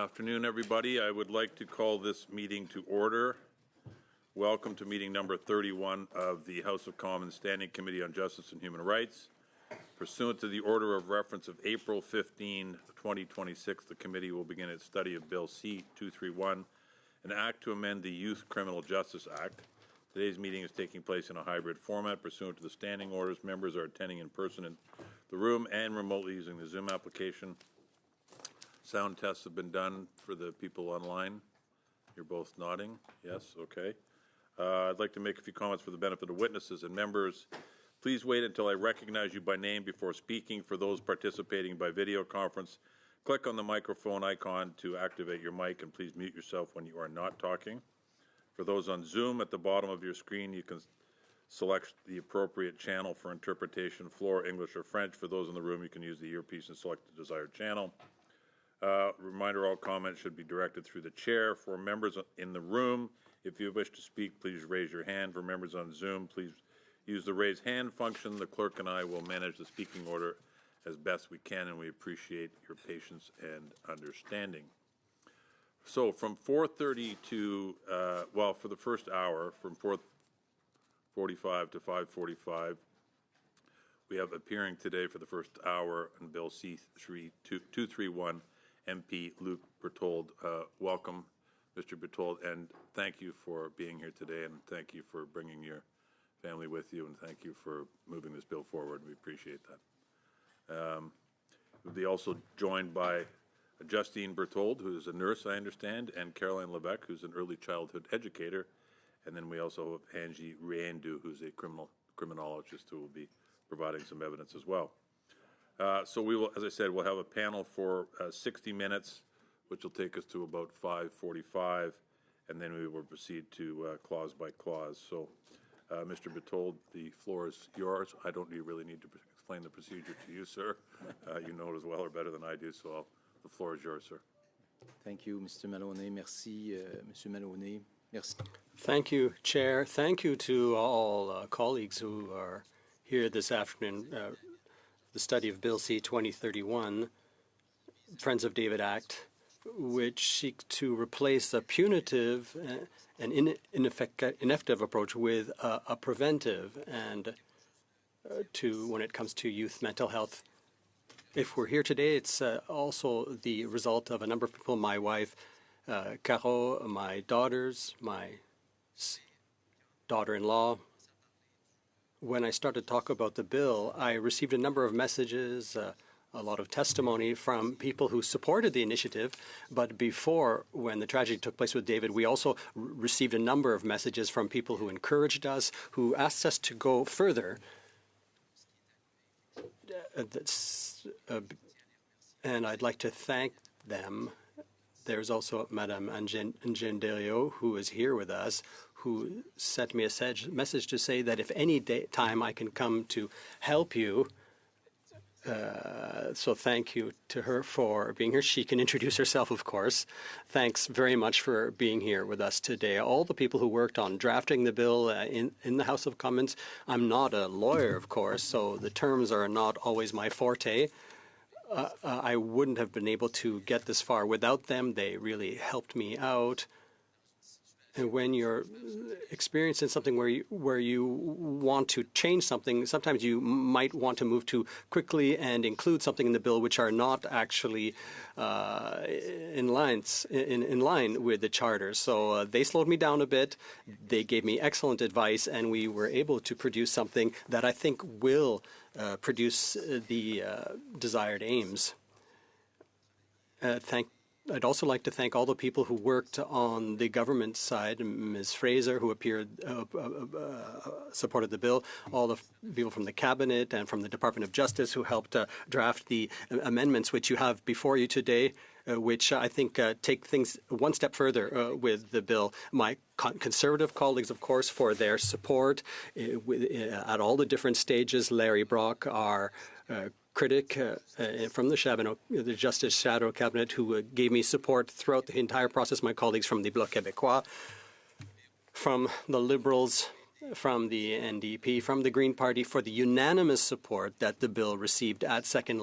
afternoon, everybody. I would like to call this meeting to order. Welcome to meeting number 31 of the House of Commons Standing Committee on Justice and Human Rights. Pursuant to the order of reference of April 15, 2026, the committee will begin its study of Bill C-231, an act to amend the Youth Criminal Justice Act. Today's meeting is taking place in a hybrid format. Pursuant to the standing orders, members are attending in person in the room and remotely using the Zoom application. Sound tests have been done for the people online. You're both nodding. Yes, okay. I'd like to make a few comments for the benefit of witnesses and members. Please wait until I recognize you by name before speaking. For those participating by video conference, click on the microphone icon to activate your mic, and please mute yourself when you are not talking. For those on Zoom, at the bottom of your screen, you can select the appropriate channel for interpretation, floor, English, or French. For those in the room, you can use the earpiece and select the desired channel. Reminder, all comments should be directed through the chair. For members in the room, if you wish to speak, please raise your hand. For members on Zoom, please use the raise hand function. The clerk and I will manage the speaking order as best we can, and we appreciate your patience and understanding. So from 4:30 to, for the first hour, from 4:45 to 5:45, we have appearing today for the first hour on Bill C-231, MP Luc Berthold. Welcome, Mr. Berthold, and thank you for being here today, and thank you for bringing your family with you, and thank you for moving this bill forward. We appreciate that. We'll be also joined by Justine Berthold, who is a nurse, I understand, and Caroline Levesque, who's an early childhood educator, and then we also have Angie Riendu, who's a criminologist who will be providing some evidence as well. So we will, as I said, we'll have a panel for 60 minutes, which will take us to about 5:45, and then we will proceed to clause by clause. So, Mr. Berthold, the floor is yours. I don't really need to explain the procedure to you, sir. You know it as well or better than I do, so the floor is yours, sir. Thank you, Mr. Maloney. Merci, Monsieur Maloney. Merci. Thank you, Chair. Thank you to all colleagues who are here this afternoon. The study of Bill C-2031, Friends of David Act, which seeks to replace a punitive and ineffective approach with a preventive and when it comes to youth mental health. If we're here today, it's also the result of a number of people, my wife, Caro, my daughters, my daughter-in-law. When I started to talk about the bill, I received a number of messages, a lot of testimony from people who supported the initiative. But before, when the tragedy took place with David, we also received a number of messages from people who encouraged us, who asked us to go further. And I'd like to thank them. There's also Madame Engendario, who is here with us, who sent me a message to say that if any time I can come to help you. So thank you to her for being here. She can introduce herself, of course. Thanks very much for being here with us today. All the people who worked on drafting the bill in the House of Commons. I'm not a lawyer, of course, so the terms are not always my forte. I wouldn't have been able to get this far without them. They really helped me out. And when you're experiencing something where you want to change something, sometimes you might want to move too quickly and include something in the bill which are not actually in line with the charter. So they slowed me down a bit. They gave me excellent advice, and we were able to produce something that I think will produce the desired aims. I'd also like to thank all the people who worked on the government side, Ms. Fraser, who supported the bill, all the people from the Cabinet and from the Department of Justice who helped draft the amendments which you have before you today, which I think take things one step further with the bill. My Conservative colleagues, of course, for their support at all the different stages. Larry Brock, our critic from the Justice Shadow Cabinet, who gave me support throughout the entire process, my colleagues from the Bloc Québécois, from the Liberals, from the NDP, from the Green Party for the unanimous support that the bill received at second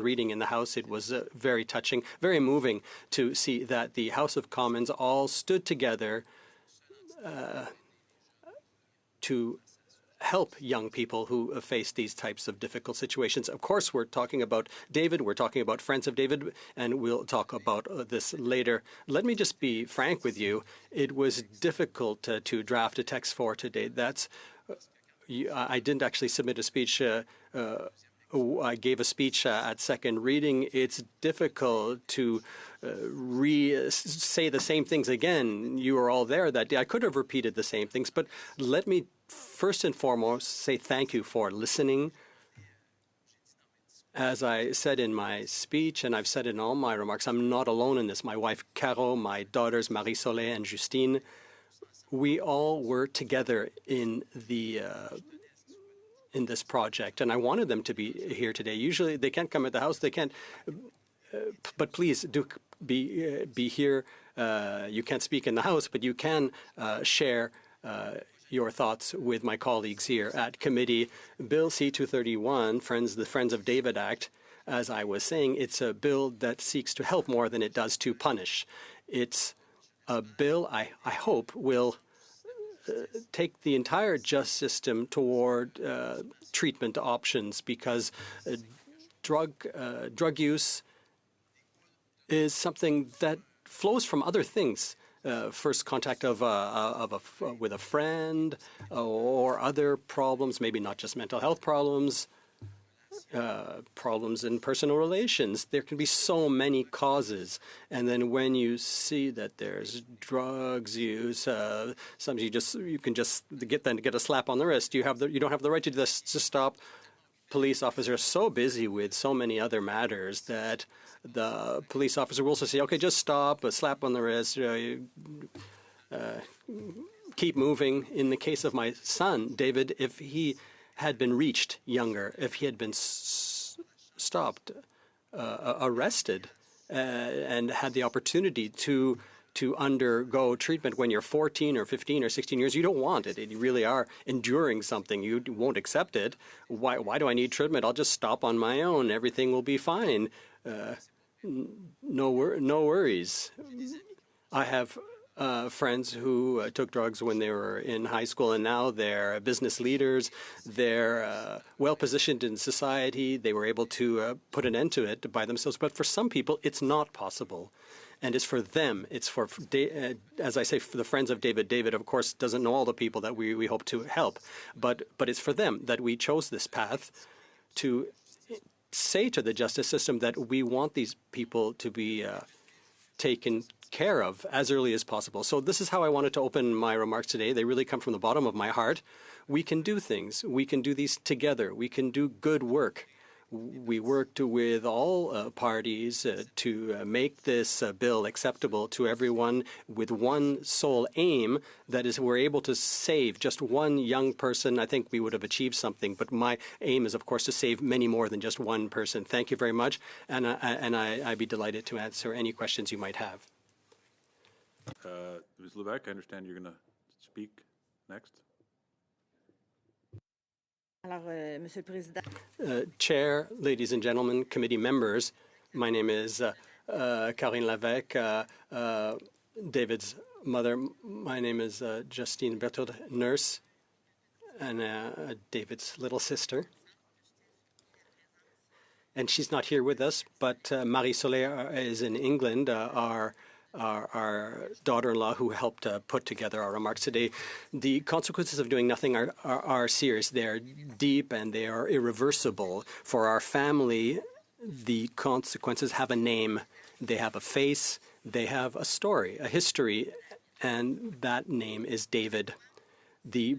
reading in the House. It was very touching, very moving to see that the House of Commons all stood together to help young people who face these types of difficult situations. Of course, we're talking about David, we're talking about Friends of David, and we'll talk about this later. Let me just be frank with you. It was difficult to draft a text for today. I didn't actually submit a speech. I gave a speech at second reading. It's difficult to say the same things again. You were all there that day. I could have repeated the same things, but let me first and foremost say thank you for listening. As I said in my speech, and I've said in all my remarks, I'm not alone in this. My wife, Caro, my daughters, Marie-Soleil and Justine, we all were together in this project, and I wanted them to be here today. Usually they can't come at the House, they can't, but please do be here. You can't speak in the House, but you can share your thoughts with my colleagues here at committee. Bill C-231, the Friends of David Act, as I was saying, it's a bill that seeks to help more than it does to punish. It's a bill I hope will take the entire justice system toward treatment options, because drug use is something that flows from other things. First contact with a friend, or other problems, maybe not just mental health problems, problems in personal relations. There can be so many causes. And then when you see that there's drugs use, sometimes you can just get a slap on the wrist. You don't have the right to stop. Police officers are so busy with so many other matters that the police officer will also say, okay, just stop, a slap on the wrist, keep moving. In the case of my son, David, if he had been reached younger, if he had been stopped, arrested, and had the opportunity to undergo treatment when you're 14 or 15 or 16 years, you don't want it. You really are enduring something. You won't accept it. Why do I need treatment? I'll just stop on my own. Everything will be fine. No worries. I have friends who took drugs when they were in high school, and now they're business leaders. They're well-positioned in society. They were able to put an end to it by themselves. But for some people, it's not possible. And it's for them. It's for, as I say, for the Friends of David. David, of course, doesn't know all the people that we hope to help. But it's for them that we chose this path, to say to the justice system that we want these people to be taken care of as early as possible. So this is how I wanted to open my remarks today. They really come from the bottom of my heart. We can do things. We can do these together. We can do good work. We worked with all parties to make this bill acceptable to everyone with one sole aim, that is, we're able to save just one young person. I think we would have achieved something, but my aim is, of course, to save many more than just one person. Thank you very much, and I'd be delighted to answer any questions you might have. Ms. Levesque, I understand you're going to speak next. Monsieur le Président. Chair, ladies and gentlemen, committee members, my name is Karine Levesque, David's mother. My name is Justine Berthaud, nurse, and David's little sister. And she's not here with us, but Marie-Soleil is in England, our daughter-in-law, who helped put together our remarks today. The consequences of doing nothing are serious. They are deep and they are irreversible. For our family, the consequences have a name. They have a face. They have a story, a history, and that name is David. The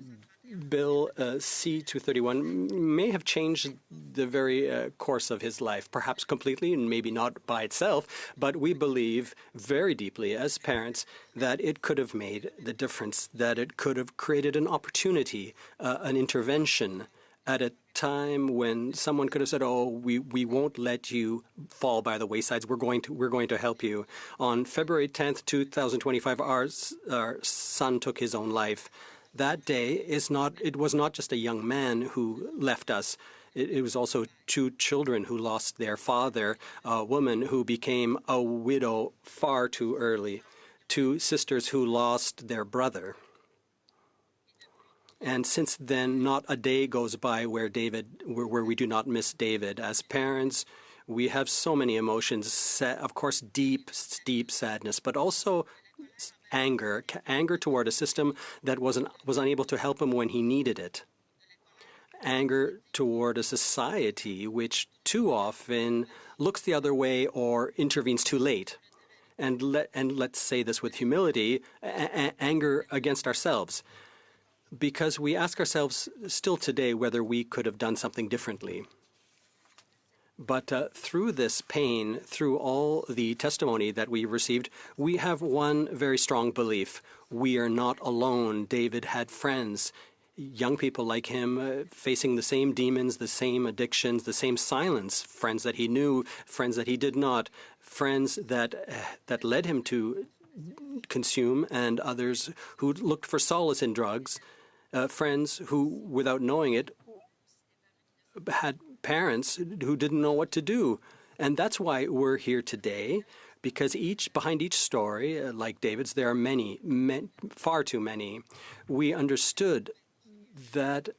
Bill C-231 may have changed the very course of his life, perhaps completely and maybe not by itself, but we believe very deeply as parents that it could have made the difference, that it could have created an opportunity, an intervention at a time when someone could have said, oh, we won't let you fall by the waysides. We're going to help you. On February 10th, 2025, our son took his own life. that day it was not just a young man who left us. It was also two children who lost their father, a woman who became a widow far too early, two sisters who lost their brother. And since then, not a day goes by where we do not miss David. As parents, we have so many emotions, of course, deep sadness, but also anger toward a system that was unable to help him when he needed it. Anger toward a society which too often looks the other way or intervenes too late. And let's say this with humility, anger against ourselves, because we ask ourselves still today whether we could have done something differently. But through this pain, through all the testimony that we received, we have one very strong belief. We are not alone. David had friends, young people like him, facing the same demons, the same addictions, the same silence, friends that he knew, friends that he did not, friends that led him to consume, and others who looked for solace in drugs, friends who, without knowing it, had parents who didn't know what to do. And that's why we're here today, because behind each story, like David's, there are many, far too many. We understood that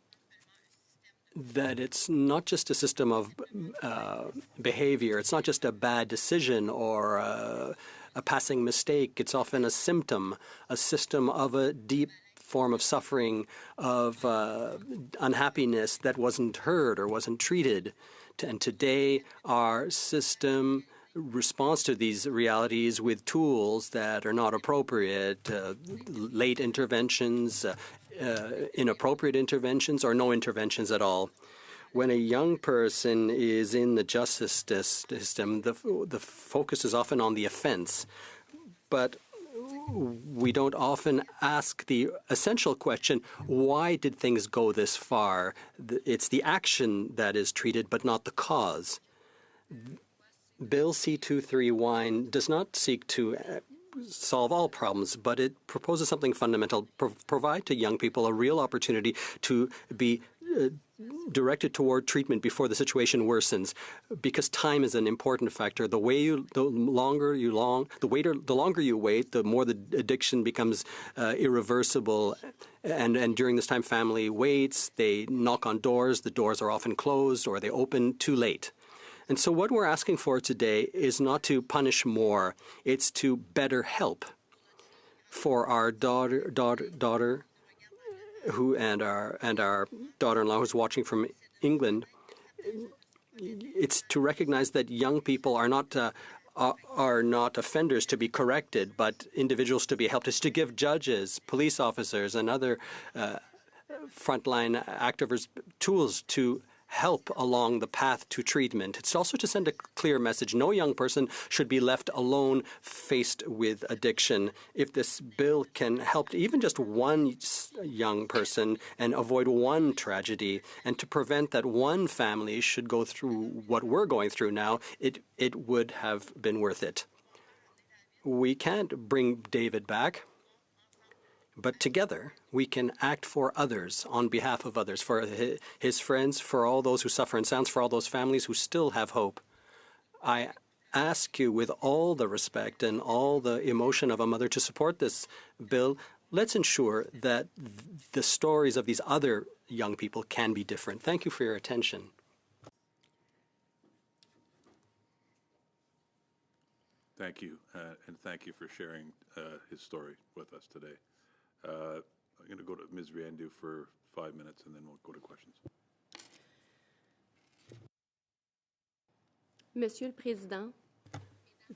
it's not just a system of behavior. It's not just a bad decision or a passing mistake. It's often a symptom, a system of a deep form of suffering, of unhappiness that wasn't heard or wasn't treated. And today, our system responds to these realities with tools that are not appropriate, late interventions, inappropriate interventions, or no interventions at all. When a young person is in the justice system, the focus is often on the offense. But we don't often ask the essential question, why did things go this far? It's the action that is treated, but not the cause. Bill C-231 does not seek to solve all problems, but it proposes something fundamental, provide to young people a real opportunity to be directed toward treatment before the situation worsens, because time is an important factor. The longer you wait, the more the addiction becomes irreversible. And during this time, family waits. They knock on doors. The doors are often closed, or they open too late. And so what we're asking for today is not to punish more. It's to better help for our daughter who and our daughter-in-law who's watching from England. It's to recognize that young people are not offenders to be corrected, but individuals to be helped. It's to give judges, police officers, and other frontline actors tools to help along the path to treatment. It's also to send a clear message. No young person should be left alone faced with addiction. If this bill can help even just one young person and avoid one tragedy, and to prevent that one family should go through what we're going through now, it would have been worth it. We can't bring David back, but together we can act for others, on behalf of others, for his friends, for all those who suffer in silence, for all those families who still have hope. I ask you with all the respect and all the emotion of a mother to support this bill. Let's ensure that the stories of these other young people can be different. Thank you for your attention. Thank you, and thank you for sharing his story with us today. I'm going to go to Ms. Riendeau for 5 minutes, and then we'll go to questions. Monsieur le Président.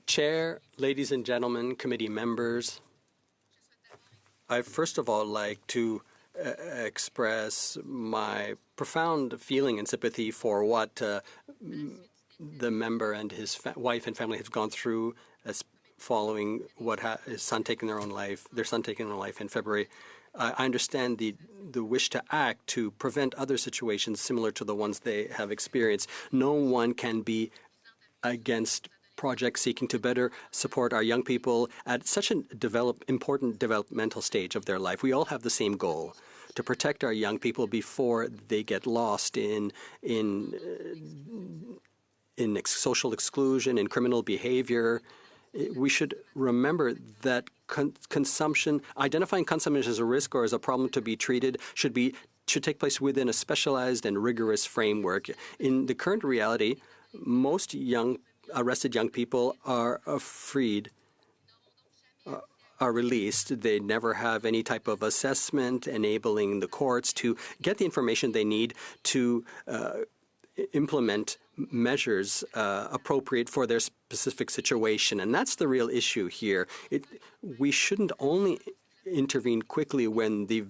Chair, ladies and gentlemen, committee members, I first of all like to express my profound feeling and sympathy for what the member and his wife and family have gone through as following his son taking their son taking their life in February. I understand the wish to act to prevent other situations similar to the ones they have experienced. No one can be against project seeking to better support our young people at such an important developmental stage of their life. We all have the same goal: to protect our young people before they get lost in social exclusion, in criminal behavior. We should remember that identifying consumption as a risk or as a problem to be treated should take place within a specialized and rigorous framework. In the current reality, most arrested young people are freed, are released. They never have any type of assessment enabling the courts to get the information they need to implement measures appropriate for their specific situation. And that's the real issue here. We shouldn't only intervene quickly when the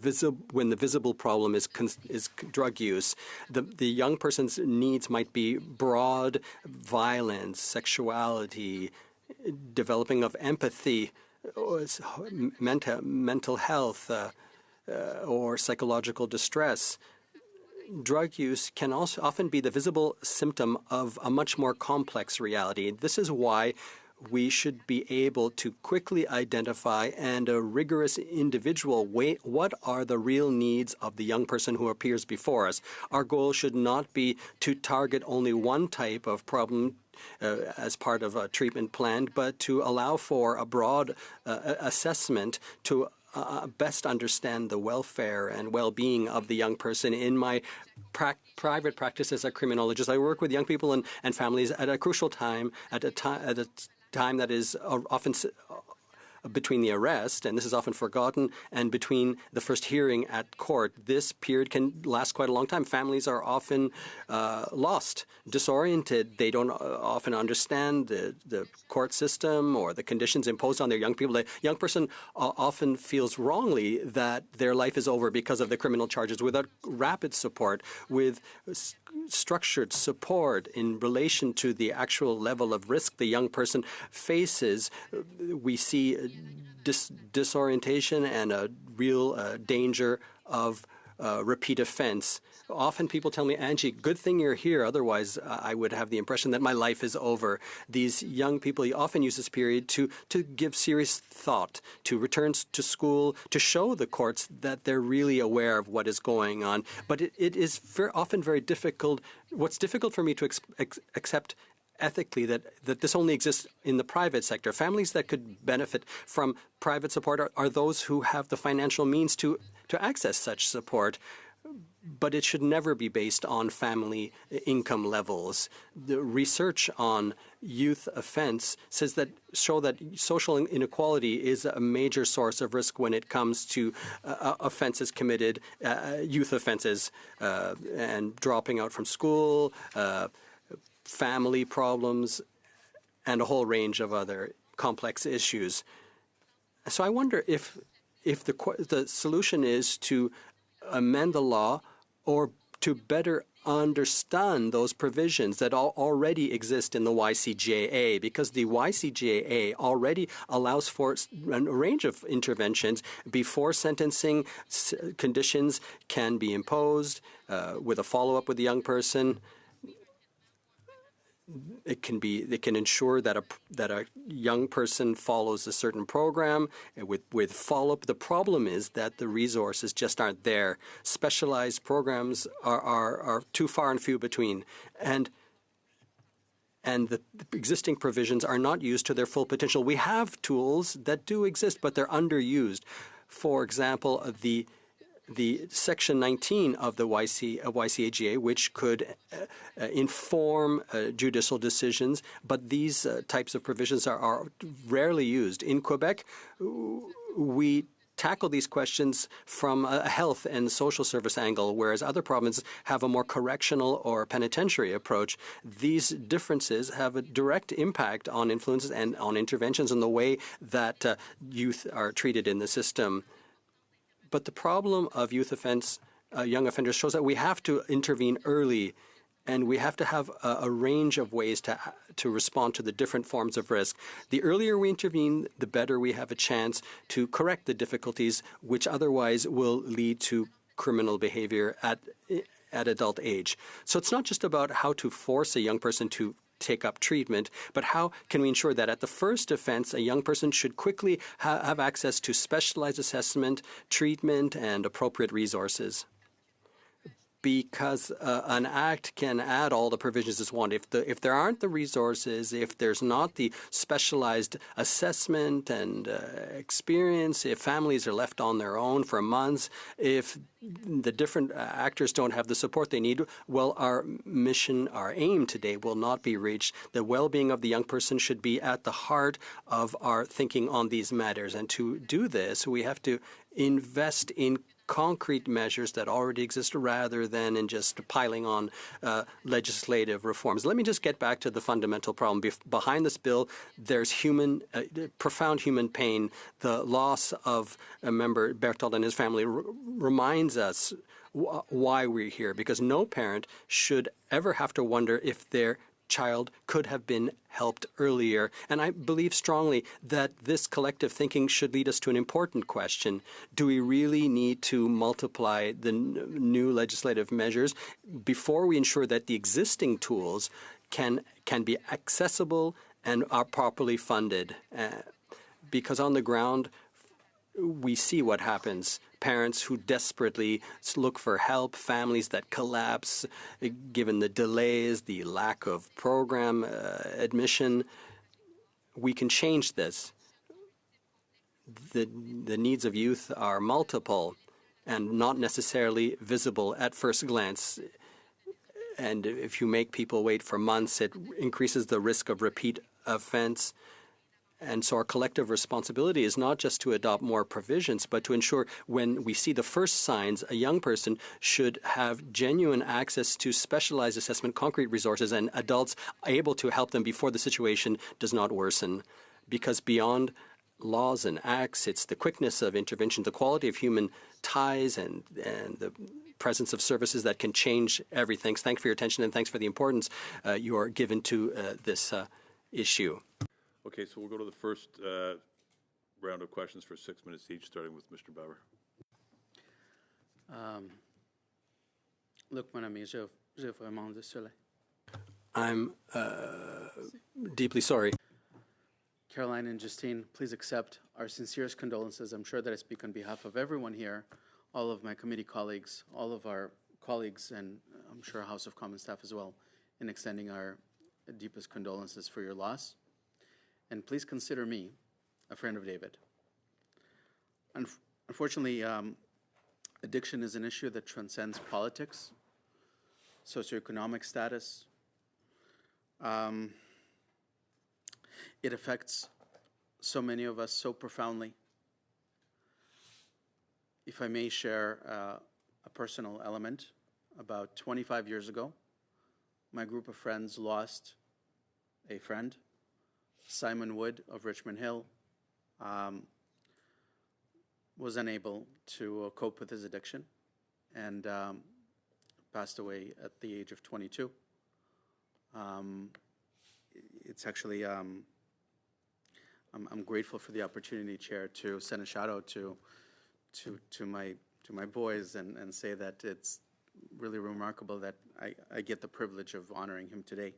visible problem is drug use. The young person's needs might be broad: violence, sexuality, developing of empathy, mental health, or psychological distress. Drug use can also often be the visible symptom of a much more complex reality. This is why we should be able to quickly identify and a rigorous individual way what are the real needs of the young person who appears before us. Our goal should not be to target only one type of problem as part of a treatment plan, but to allow for a broad assessment to best understand the welfare and well-being of the young person. In my private practice as a criminologist, I work with young people and families at a crucial time, at a time that is often between the arrest, and this is often forgotten, and between the first hearing at court. This period can last quite a long time. Families are often lost, disoriented. They don't often understand the court system or the conditions imposed on their young people. The young person often feels wrongly that their life is over because of the criminal charges. Without rapid support, with structured support in relation to the actual level of risk the young person faces, we see disorientation and a real danger of repeat offense. Often people tell me, Angie, good thing you're here, otherwise I would have the impression that my life is over. These young people often use this period to give serious thought, to return to school, to show the courts that they're really aware of what is going on. But it is often very difficult. What's difficult for me to accept ethically that this only exists in the private sector. Families that could benefit from private support are those who have the financial means to access such support. But it should never be based on family income levels. The research on youth offense show that social inequality is a major source of risk when it comes to offenses committed, youth offenses, and dropping out from school, family problems, and a whole range of other complex issues. So I wonder if the solution is to amend the law or to better understand those provisions that already exist in the YCJA, because the YCJA already allows for a range of interventions before sentencing. Conditions can be imposed with a follow-up with the young person. It can ensure that a young person follows a certain program with follow-up. The problem is that the resources just aren't there. Specialized programs are too far and few between, and the existing provisions are not used to their full potential. We have tools that do exist, but they're underused. For example, the Section 19 of the YCAGA, which could inform judicial decisions, but these types of provisions are rarely used. In Quebec, we tackle these questions from a health and social service angle, whereas other provinces have a more correctional or penitentiary approach. These differences have a direct impact on influences and on interventions in the way that youth are treated in the system. But the problem of young offenders shows that we have to intervene early, and we have to have a range of ways to respond to the different forms of risk. The earlier we intervene, the better we have a chance to correct the difficulties which otherwise will lead to criminal behavior at adult age. So it's not just about how to force a young person to take up treatment, but how can we ensure that at the first offense, a young person should quickly have access to specialized assessment, treatment, and appropriate resources? Because an act can add all the provisions as one. If there aren't the resources, if there's not the specialized assessment and experience, if families are left on their own for months, if the different actors don't have the support they need, well, our mission, our aim today will not be reached. The well-being of the young person should be at the heart of our thinking on these matters. And to do this, we have to invest in concrete measures that already exist rather than in just piling on legislative reforms. Let me just get back to the fundamental problem. Behind this bill, there's profound human pain. The loss of a member, Bertold, and his family reminds us why we're here, because no parent should ever have to wonder if their child could have been helped earlier. And I believe strongly that this collective thinking should lead us to an important question. Do we really need to multiply the new legislative measures before we ensure that the existing tools can be accessible and are properly funded? Because on the ground, we see what happens. Parents who desperately look for help, families that collapse given the delays, the lack of program admission. We can change this. The needs of youth are multiple and not necessarily visible at first glance. And if you make people wait for months, it increases the risk of repeat offense. And so our collective responsibility is not just to adopt more provisions, but to ensure when we see the first signs, a young person should have genuine access to specialized assessment, concrete resources, and adults able to help them before the situation does not worsen. Because beyond laws and acts, it's the quickness of intervention, the quality of human ties, and the presence of services that can change everything. Thanks for your attention, and thanks for the importance you are given to this issue. Okay, so we'll go to the first round of questions for 6 minutes each, starting with Mr. Bauer. Look, mon ami, j'ai vraiment désolé. I'm deeply sorry. Caroline and Justine, please accept our sincerest condolences. I'm sure that I speak on behalf of everyone here, all of my committee colleagues, all of our colleagues, and I'm sure House of Commons staff as well, in extending our deepest condolences for your loss. And please consider me a friend of David. Unfortunately, addiction is an issue that transcends politics, socioeconomic status. It affects so many of us so profoundly. If I may share a personal element, about 25 years ago, my group of friends lost a friend. Simon Wood of Richmond Hill was unable to cope with his addiction and passed away at the age of 22. It's actually, I'm grateful for the opportunity, Chair, to send a shout out to my boys and say that it's really remarkable that I get the privilege of honoring him today.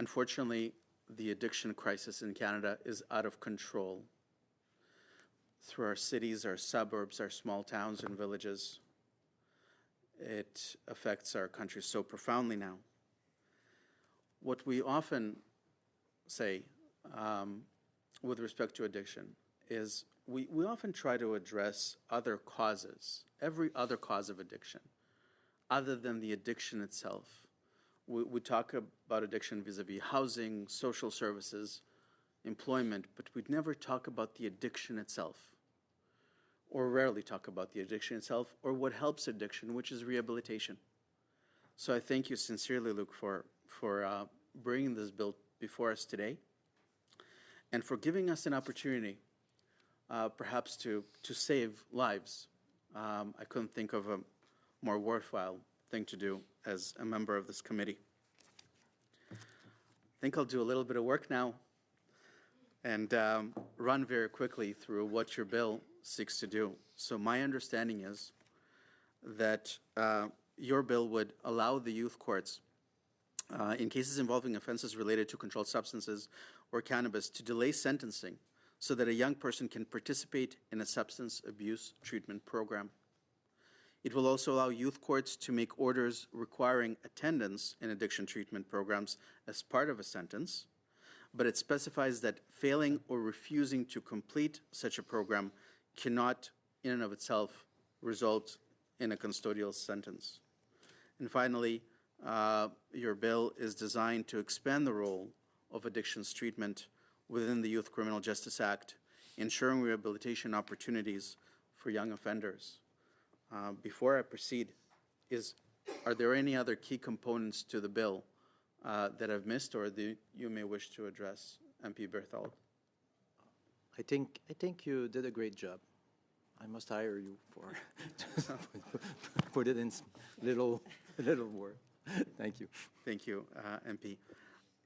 Unfortunately, the addiction crisis in Canada is out of control. Through our cities, our suburbs, our small towns and villages, it affects our country so profoundly now. What we often say with respect to addiction is we often try to address other causes, every other cause of addiction, other than the addiction itself. We talk about addiction vis-a-vis housing, social services, employment, but we'd never talk about the addiction itself, or rarely talk about the addiction itself, or what helps addiction, which is rehabilitation. So I thank you sincerely, Luke, for bringing this bill before us today, and for giving us an opportunity, perhaps to save lives. I couldn't think of a more worthwhile thing to do as a member of this committee. I think I'll do a little bit of work now and run very quickly through what your bill seeks to do. So my understanding is that your bill would allow the youth courts, in cases involving offenses related to controlled substances or cannabis, to delay sentencing so that a young person can participate in a substance abuse treatment program. It will also allow youth courts to make orders requiring attendance in addiction treatment programs as part of a sentence, but it specifies that failing or refusing to complete such a program cannot, in and of itself, result in a custodial sentence. And finally, your bill is designed to expand the role of addictions treatment within the Youth Criminal Justice Act, ensuring rehabilitation opportunities for young offenders. Before I proceed, are there any other key components to the bill that I've missed or that you may wish to address, MP Berthold? I think you did a great job. I must hire you for put it in little word. Thank you. Thank you, MP.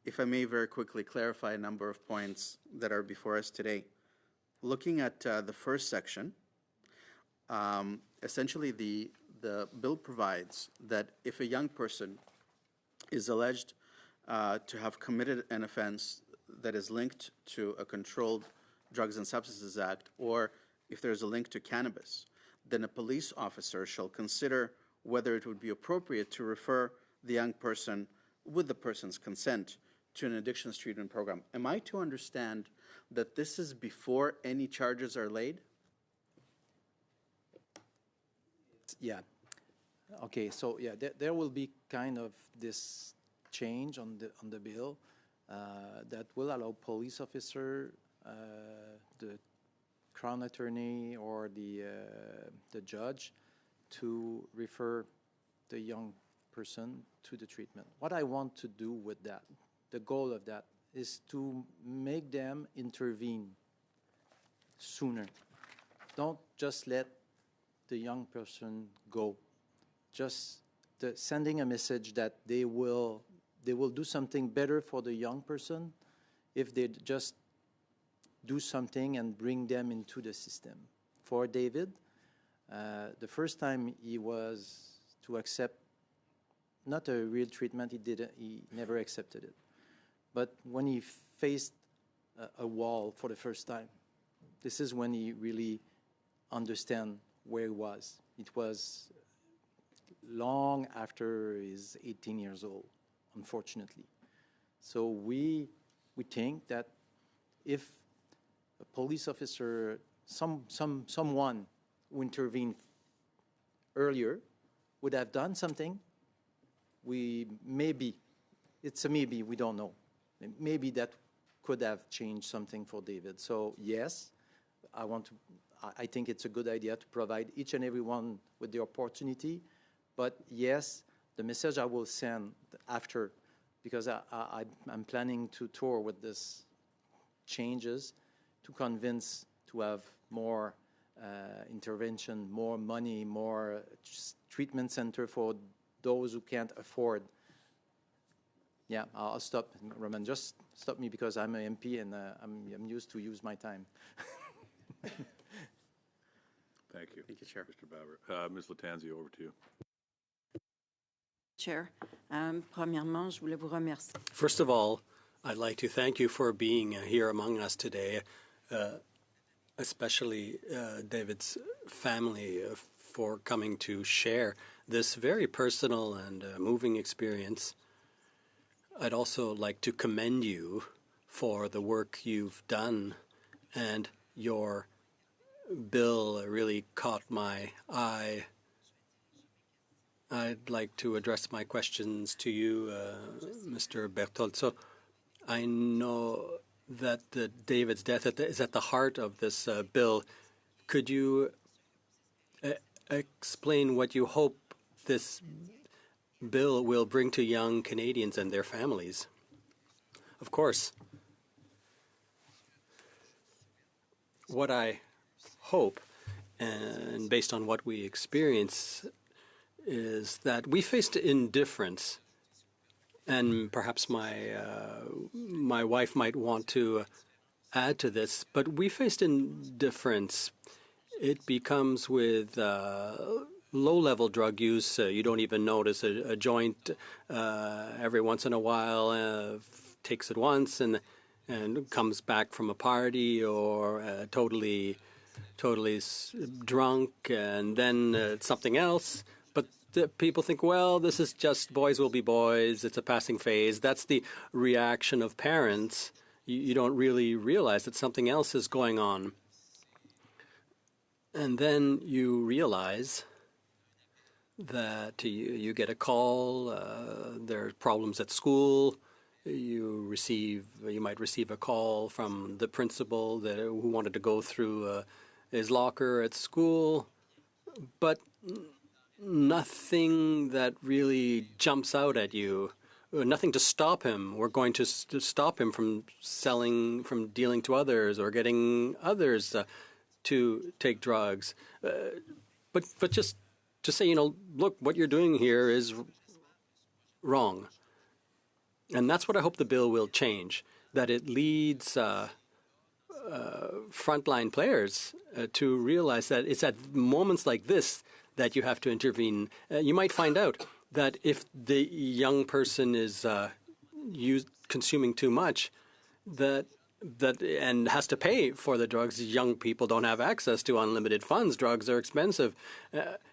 If I may very quickly clarify a number of points that are before us today. Looking at the first section, essentially the bill provides that if a young person is alleged to have committed an offense that is linked to a Controlled Drugs and Substances Act, or if there's a link to cannabis, then a police officer shall consider whether it would be appropriate to refer the young person, with the person's consent, to an addictions treatment program. Am I to understand that this is before any charges are laid? Yeah. Okay. So yeah, there will be kind of this change on the bill that will allow police officer, the Crown Attorney, or the judge to refer the young person to the treatment. What I want to do with that, the goal of that, is to make them intervene sooner. Don't just let the young person go. Just sending a message that they will do something better for the young person if they just do something and bring them into the system. For David, the first time he was to accept not a real treatment, he never accepted it. But when he faced a wall for the first time, this is when he really understand where he was. It was long after he's 18 years old, unfortunately. So we think that if a police officer, someone who intervened earlier would have done something, it's a maybe, we don't know. Maybe that could have changed something for David. So yes, I think it's a good idea to provide each and every one with the opportunity. But yes, the message I will send after, because I'm planning to tour with this changes to convince to have more intervention, more money, more treatment center for those who can't afford. Yeah, I'll stop. Roman, just stop me because I'm an MP and I'm used to use my time. Thank you. Thank you, Chair. Mr. Baber. Ms. Latanzi, over to you. Chair, premièrement, je voulais vous remercier. First of all, I'd like to thank you for being here among us today, especially David's family, for coming to share this very personal and moving experience. I'd also like to commend you for the work you've done, and your bill really caught my eye. I'd like to address my questions to you, Mr. Berthold. So I know that David's death is at the heart of this bill. Could you explain what you hope this bill will bring to young Canadians and their families? Of course, what I hope, and based on what we experience, is that we faced indifference, and perhaps my wife might want to add to this, but we faced indifference. It becomes with low-level drug use. You don't even notice a joint every once in a while, takes it once and comes back from a party or totally drunk, and then it's something else. But people think, well, this is just boys will be boys. It's a passing phase. That's the reaction of parents. You don't really realize that something else is going on. And then you realize that you get a call, there are problems at school, you might receive a call from the principal who wanted to go through his locker at school, but nothing that really jumps out at you, nothing to stop him. We're going to stop him from selling, from dealing to others or getting others to take drugs. But just to say, look, what you're doing here is wrong. And that's what I hope the bill will change, that it leads frontline players to realize that it's at moments like this that you have to intervene. You might find out that if the young person is consuming too much, that and has to pay for the drugs. Young people don't have access to unlimited funds. Drugs are expensive.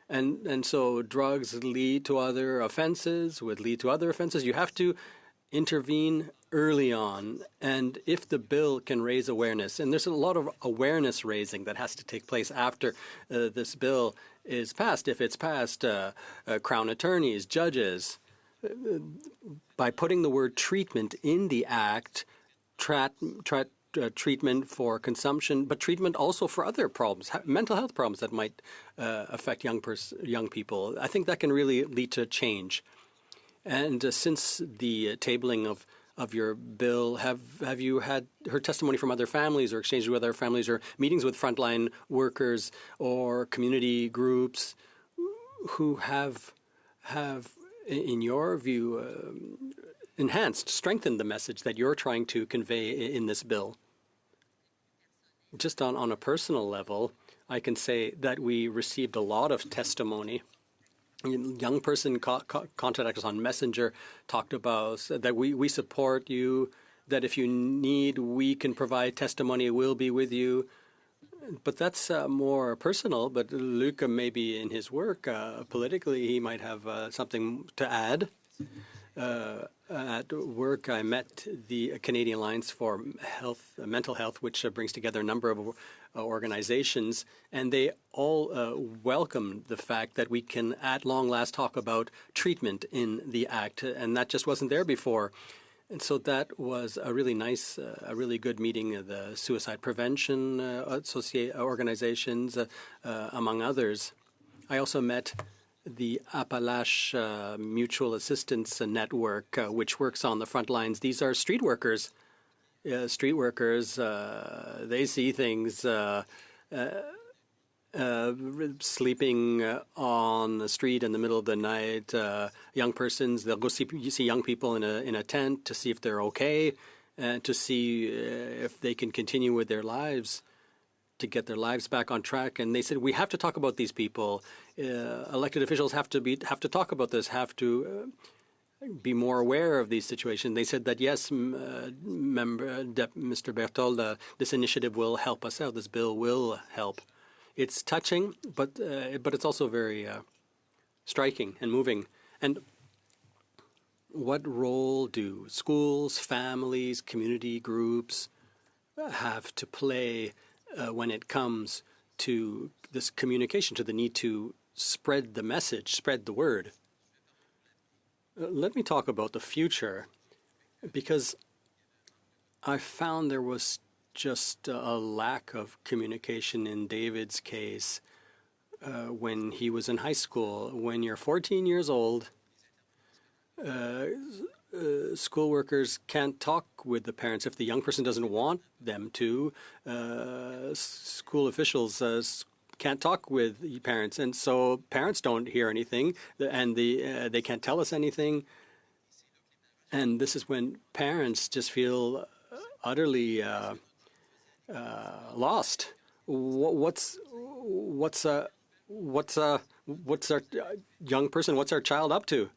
And so drugs lead to other offenses, would lead to other offenses. You have to intervene early on. And if the bill can raise awareness, and there's a lot of awareness raising that has to take place after this bill is passed. If it's passed, Crown attorneys, judges, by putting the word treatment in the act, treatment for consumption, but treatment also for other problems, mental health problems that might affect young people. I think that can really lead to change. And since the tabling of your bill, have you heard testimony from other families or exchanges with other families or meetings with frontline workers or community groups who have in your view, strengthened the message that you're trying to convey in this bill? Just on a personal level, I can say that we received a lot of testimony. A young person contacted us on Messenger, talked about that we support you, that if you need, we can provide testimony, we'll be with you. But that's more personal, but Luc, maybe in his work, politically, he might have something to add. At work, I met the Canadian Alliance for Mental Health, which brings together a number of organizations, and they all welcomed the fact that we can, at long last, talk about treatment in the Act, and that just wasn't there before. And so that was a really nice, a really good meeting of the suicide prevention organizations, among others. I also met the Appalache Mutual Assistance Network, which works on the front lines. These are street workers. They see things, sleeping on the street in the middle of the night. Young persons, they'll go see young people in a tent to see if they're okay, and to see if they can continue with their lives, to get their lives back on track. And they said, we have to talk about these people. Elected officials have to talk about this, have to be more aware of these situations. They said that, yes, Mr. Berthold, this initiative will help us out. This bill will help. It's touching, but it's also very striking and moving. And what role do schools, families, community groups have to play when it comes to this communication, to the need to spread the message, spread the word? Let me talk about the future, because I found there was just a lack of communication in David's case when he was in high school. When you're 14 years old, school workers can't talk with the parents if the young person doesn't want them to. School officials can't talk with the parents, and so parents don't hear anything, and they can't tell us anything. And this is when parents just feel utterly lost. What's what's our young person, what's our child up to?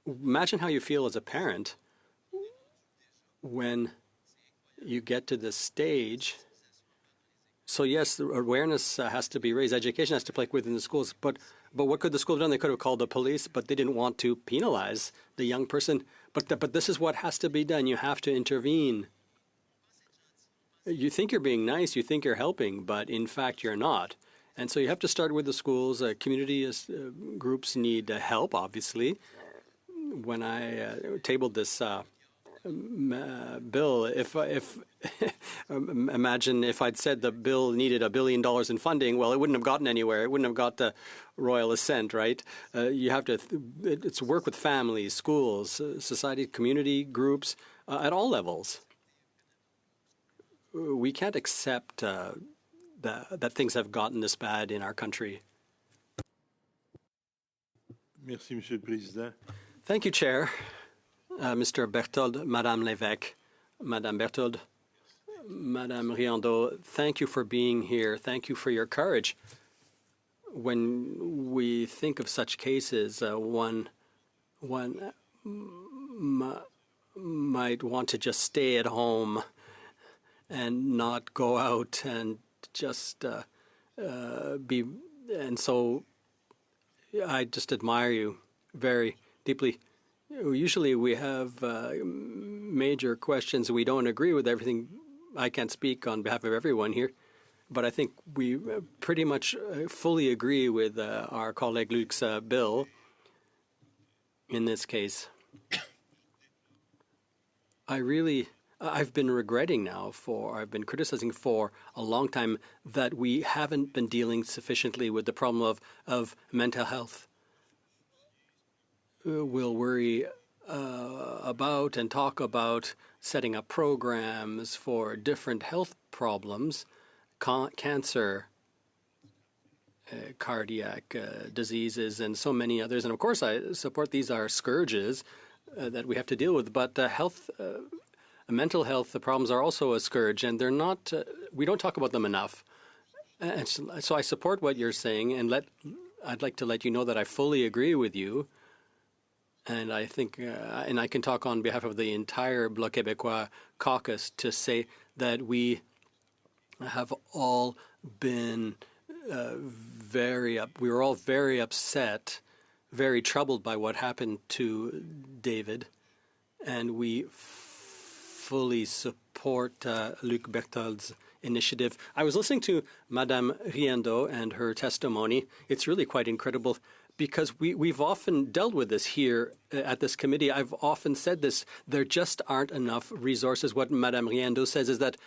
Imagine how you feel as a parent when you get to this stage. So yes, awareness has to be raised. Education has to play within the schools. But what could the school have done? They could have called the police, but they didn't want to penalize the young person. But this is what has to be done. You have to intervene. You think you're being nice, you think you're helping, but in fact you're not. And so you have to start with the schools. Community groups need help, obviously. When I tabled this bill, if imagine if I'd said the bill needed $1 billion in funding, well, it wouldn't have gotten anywhere. It wouldn't have got the royal assent, right? You have to, it's work with families, schools, society, community groups at all levels. We can't accept that things have gotten this bad in our country. Merci, Monsieur le Président. Thank you, Chair. Mr. Berthold, Madame Lévesque, Madame Berthold, Madame Riendeau, thank you for being here. Thank you for your courage. When we think of such cases, one might want to just stay at home and not go out and just be. And so I just admire you very deeply. Usually we have major questions. We don't agree with everything. I can't speak on behalf of everyone here, but I think we pretty much fully agree with our colleague Luc's bill in this case. I've been regretting now I've been criticizing for a long time that we haven't been dealing sufficiently with the problem of mental health. We'll worry about and talk about setting up programs for different health problems, cancer, cardiac diseases, and so many others. And of course, I support these are scourges that we have to deal with. But mental health problems are also a scourge, and they're not. We don't talk about them enough. And so I support what you're saying, and I'd like to let you know that I fully agree with you. And I think, and I can talk on behalf of the entire Bloc Québécois caucus to say that we have all been we were all very upset, very troubled by what happened to David, and we fully support Luc Berthold's initiative. I was listening to Madame Riendeau and her testimony. It's really quite incredible, because we've often dealt with this here at this committee. I've often said this, there just aren't enough resources. What Madame Riendeau says is that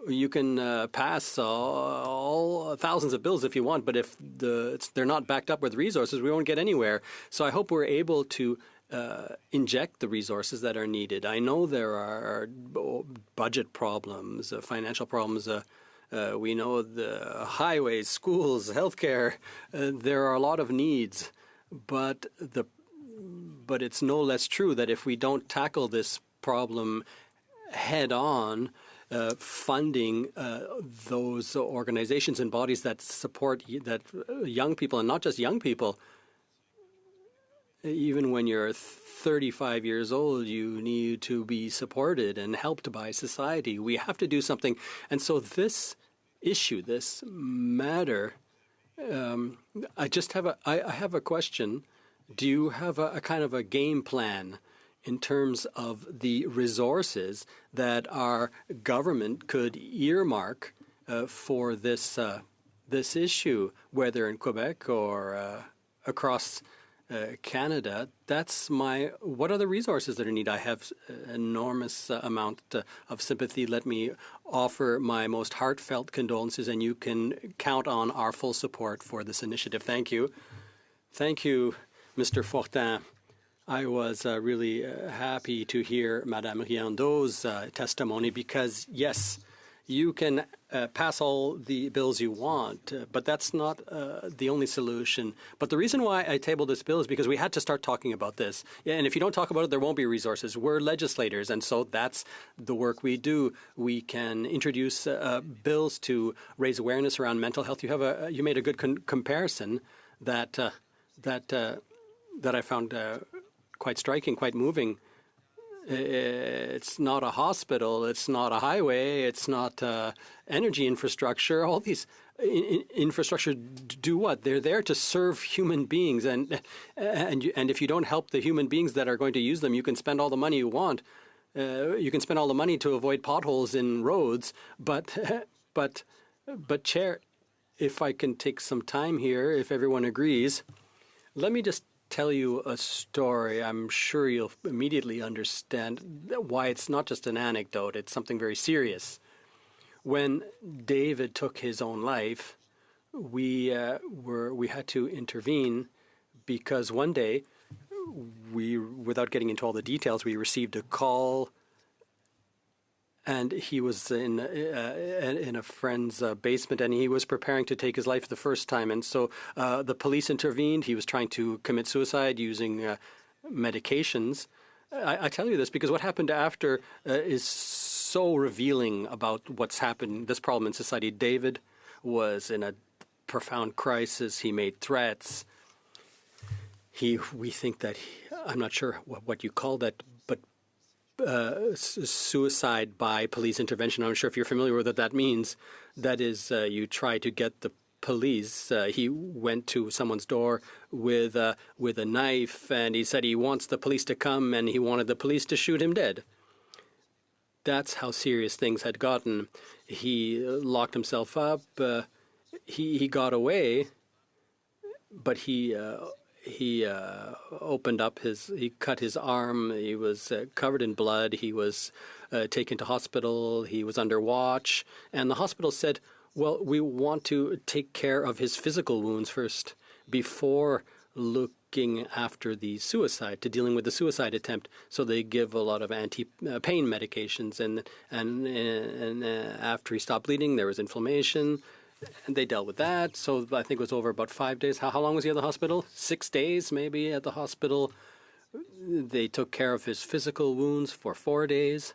you can pass all thousands of bills if you want, but if they're not backed up with resources, we won't get anywhere. So I hope we're able to inject the resources that are needed. I know there are budget problems, financial problems. We know the highways, schools, healthcare. There are a lot of needs, but it's no less true that if we don't tackle this problem head on, funding those organizations and bodies that support young people, and not just young people. Even when you're 35 years old, you need to be supported and helped by society. We have to do something. And so this issue, this matter, I have a question. Do you have a kind of a game plan in terms of the resources that our government could earmark for this issue, whether in Quebec or across Canada? What are the resources that are needed? I have enormous amount of sympathy. Let me offer my most heartfelt condolences, and you can count on our full support for this initiative. Thank you. Thank you, Mr. Fortin. I was really happy to hear Madame Riendeau's testimony, because, yes, You can pass all the bills you want, but that's not the only solution. But the reason why I tabled this bill is because we had to start talking about this. Yeah, and if you don't talk about it, there won't be resources. We're legislators, and so that's the work we do. We can introduce bills to raise awareness around mental health. You made a good comparison that I found quite striking, quite moving. It's not a hospital, it's not a highway, it's not energy infrastructure. All these infrastructure do what? They're there to serve human beings, and if you don't help the human beings that are going to use them, you can spend all the money you want. You can spend all the money to avoid potholes in roads, but Chair, if I can take some time here, if everyone agrees, let me just tell you a story. I'm sure you'll immediately understand why it's not just an anecdote, it's something very serious. When David took his own life, we had to intervene because one day, without getting into all the details, we received a call, and he was in a friend's basement, and he was preparing to take his life the first time. And so the police intervened. He was trying to commit suicide using medications. I tell you this because what happened after is so revealing about what's happened, this problem in society. David was in a profound crisis. He made threats. We think that, I'm not sure what you call that, but suicide by police intervention. I'm not sure if you're familiar with what that means. That is, you try to get the police. He went to someone's door with a knife, and he said he wants the police to come, and he wanted the police to shoot him dead. That's how serious things had gotten. He locked himself up. He got away, but he opened up he cut his arm. He was covered in blood. He was taken to hospital. He was under watch. And the hospital said, well, we want to take care of his physical wounds first before looking after the suicide, to dealing with the suicide attempt. So they give a lot of anti-pain medications. And after he stopped bleeding, there was inflammation. And they dealt with that. So I think it was over about 5 days. How long was he at the hospital? 6 days, maybe, at the hospital. They took care of his physical wounds for 4 days.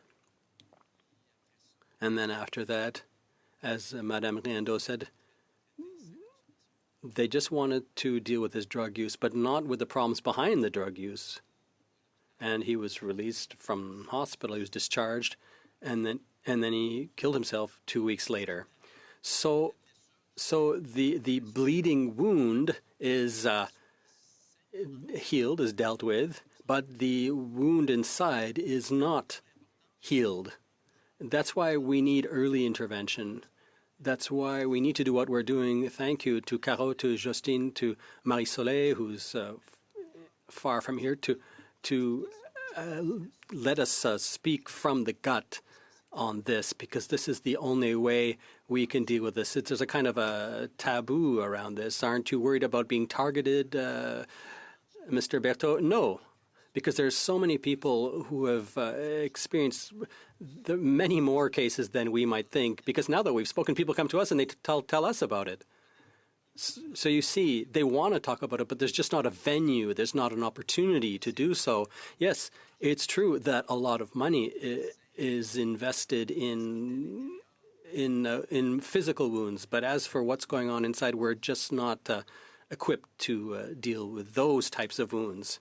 And then after that, as Madame Riendo said, they just wanted to deal with his drug use, but not with the problems behind the drug use. And he was released from hospital. He was discharged, and then he killed himself 2 weeks later. So the bleeding wound is healed, is dealt with, but the wound inside is not healed. That's why we need early intervention. That's why we need to do what we're doing. Thank you to Caro, to Justine, to Marie-Soleil, who's far from here, to let us speak from the gut on this, because this is the only way we can deal with this. There's a kind of a taboo around this. Aren't you worried about being targeted, Mr. Berthaud? No, because there's so many people who have experienced many more cases than we might think, because now that we've spoken, people come to us and they tell us about it. So you see, they want to talk about it, but there's just not a venue. There's not an opportunity to do so. Yes, it's true that a lot of money is invested in physical wounds, but as for what's going on inside, we're just not equipped to deal with those types of wounds.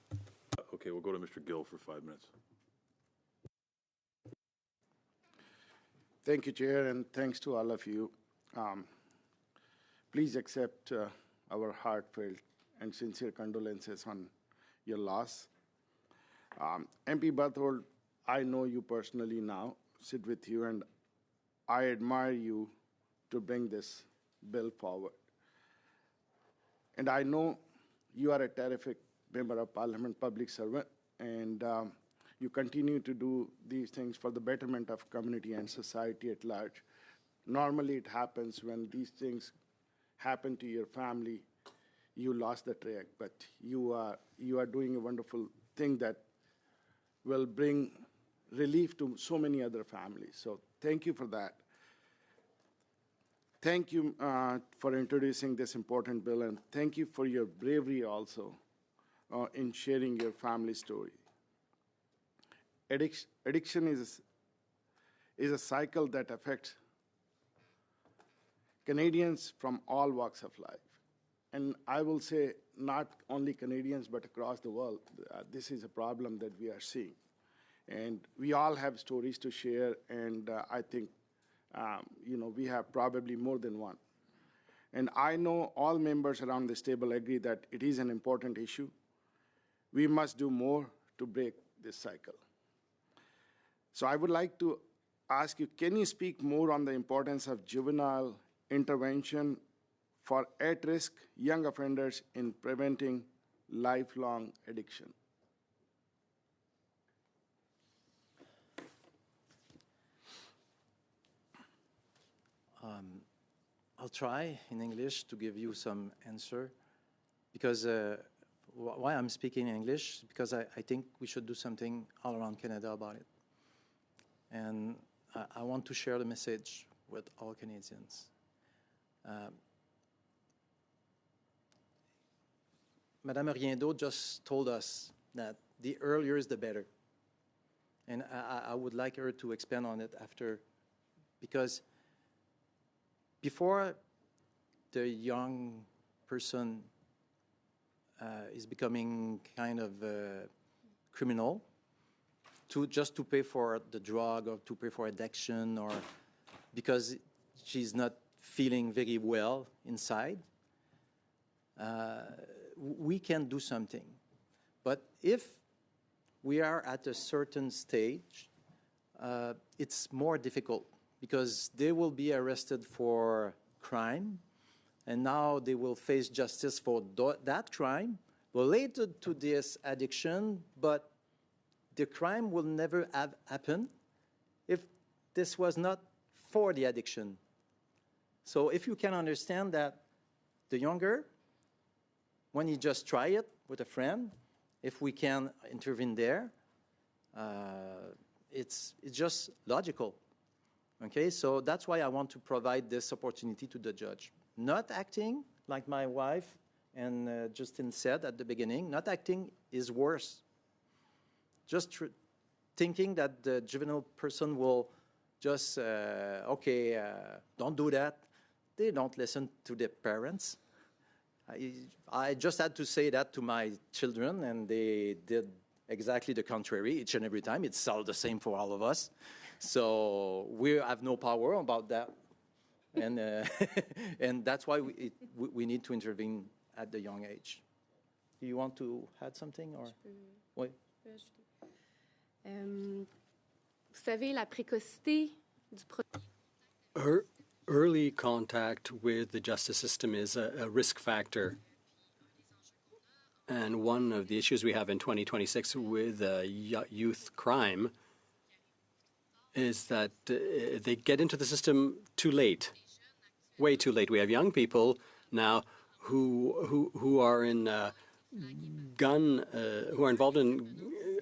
Okay, we'll go to Mr. Gill for 5 minutes. Thank you, Chair, and thanks to all of you. Please accept our heartfelt and sincere condolences on your loss. MP Berthold, I know you personally now, sit with you, and I admire you to bring this bill forward. And I know you are a terrific member of Parliament, public servant, and you continue to do these things for the betterment of community and society at large. Normally it happens when these things happen to your family, you lost the track, but you are doing a wonderful thing that will bring relief to so many other families. So thank you for that. thank you for introducing this important bill, and thank you for your bravery also in sharing your family story. Addiction is a cycle that affects Canadians from all walks of life. And I will say not only Canadians, but across the world, this is a problem that we are seeing. And we all have stories to share, and I think, we have probably more than one. And I know all members around this table agree that it is an important issue. We must do more to break this cycle. So I would like to ask you, can you speak more on the importance of juvenile intervention for at-risk young offenders in preventing lifelong addiction? I'll try in English to give you some answer, because why I'm speaking English, because I think we should do something all around Canada about it. And I want to share the message with all Canadians. Madame Riendo just told us that the earlier is the better. And I would like her to expand on it after, because before the young person is becoming kind of criminal, just to pay for the drug or to pay for addiction, or because she's not feeling very well inside, we can do something. But if we are at a certain stage, it's more difficult, because they will be arrested for crime, and now they will face justice for that crime related to this addiction, but the crime will never have happened if this was not for the addiction. So if you can understand that the younger, when you just try it with a friend, if we can intervene there, it's just logical. Okay, so that's why I want to provide this opportunity to the judge. Not acting, like my wife and Justin said at the beginning, not acting is worse. Just thinking that the juvenile person will just, don't do that. They don't listen to their parents. I just had to say that to my children, and they did exactly the contrary each and every time. It's all the same for all of us. So we have no power about that. And, and that's why we need to intervene at the young age. Do you want to add something? Or? Oui. Vous savez, la précocité du Early contact with the justice system is a risk factor. And one of the issues we have in 2026 with youth crime is that they get into the system too late, way too late. We have young people now who are in who are involved in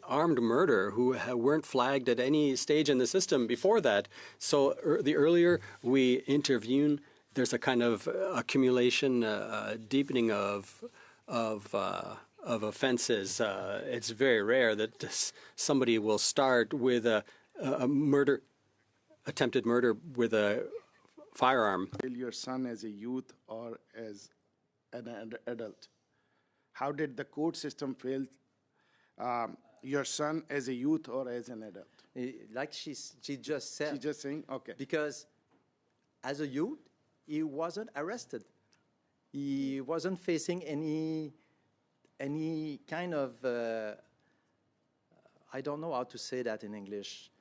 armed murder, who weren't flagged at any stage in the system before that. So the earlier we intervene, there's a kind of accumulation, deepening of offenses. It's very rare that somebody will start with a murder, attempted murder with a firearm. Your son as a youth or as an adult? How did the court system fail your son as a youth or as an adult? Like she just said. She's just saying, okay. Because as a youth, he wasn't arrested. He wasn't facing any kind of, I don't know how to say that in English.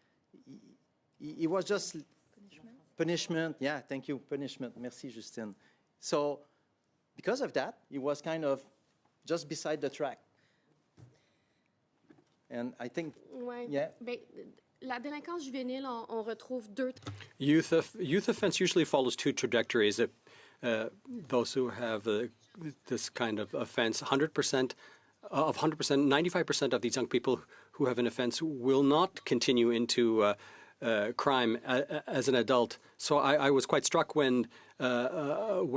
He was just punishment. Yeah, thank you, punishment. Merci, Justine. So because of that, he was kind of just beside the track. And I think, ouais. yeah. Ben, la délinquance juvénile, on retrouve deux. Youth offense usually follows two trajectories. Those who have this kind of offense, 100%, 95% of these young people who have an offense will not continue into crime as an adult. So I was quite struck when Mr.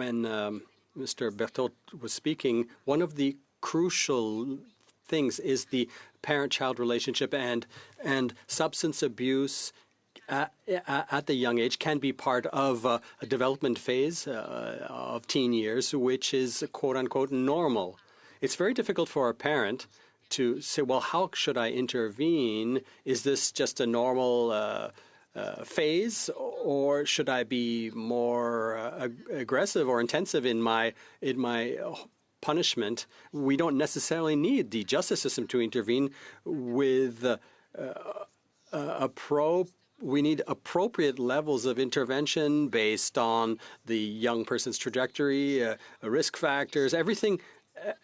Berthaud was speaking. One of the crucial things is the parent-child relationship, and substance abuse at the young age can be part of a development phase of teen years, which is quote-unquote normal. It's very difficult for a parent to say, well, how should I intervene? Is this just a normal phase, or should I be more aggressive or intensive in my punishment? We don't necessarily need the justice system to intervene with we need appropriate levels of intervention based on the young person's trajectory, risk factors, everything.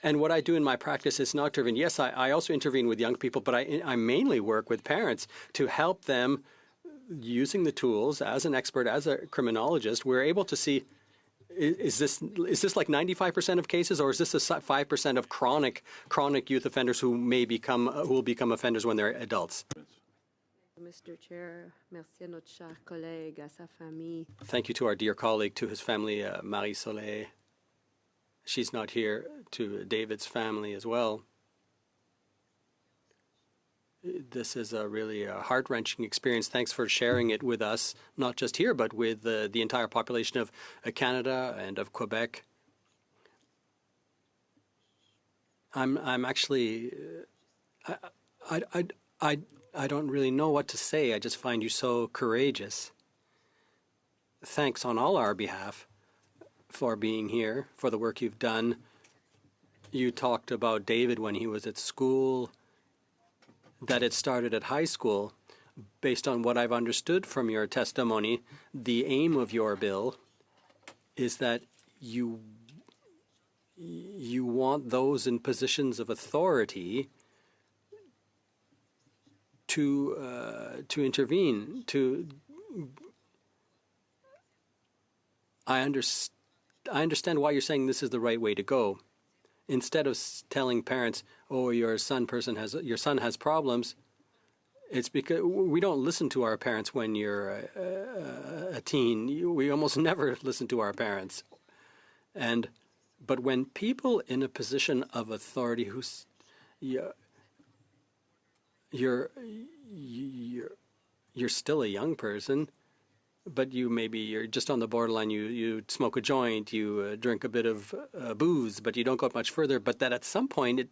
And what I do in my practice is not intervene. Yes, I also intervene with young people, but I mainly work with parents to help them using the tools. As an expert, as a criminologist, we're able to see, is this like 95% of cases, or is this a 5% of chronic youth offenders who will become offenders when they're adults? Mr. Chair, merci à notre cher collègue, à sa famille. Thank you to our dear colleague, to his family, Marie Soleil. She's not here. To David's family as well. This is a really heart-wrenching experience. Thanks for sharing it with us, not just here, but with the entire population of Canada and of Quebec. I'm actually, I don't really know what to say. I just find you so courageous. Thanks on all our behalf for being here, for the work you've done. You talked about David when he was at school, that it started at high school. Based on what I've understood from your testimony, the aim of your bill is that you want those in positions of authority to intervene. I understand why you're saying this is the right way to go. Instead of telling parents, "Oh, your son has problems," it's because we don't listen to our parents when you're a teen. We almost never listen to our parents. But when people in a position of authority you're still a young person, but you're just on the borderline. You smoke a joint, you drink a bit of booze, but you don't go much further. But that at some point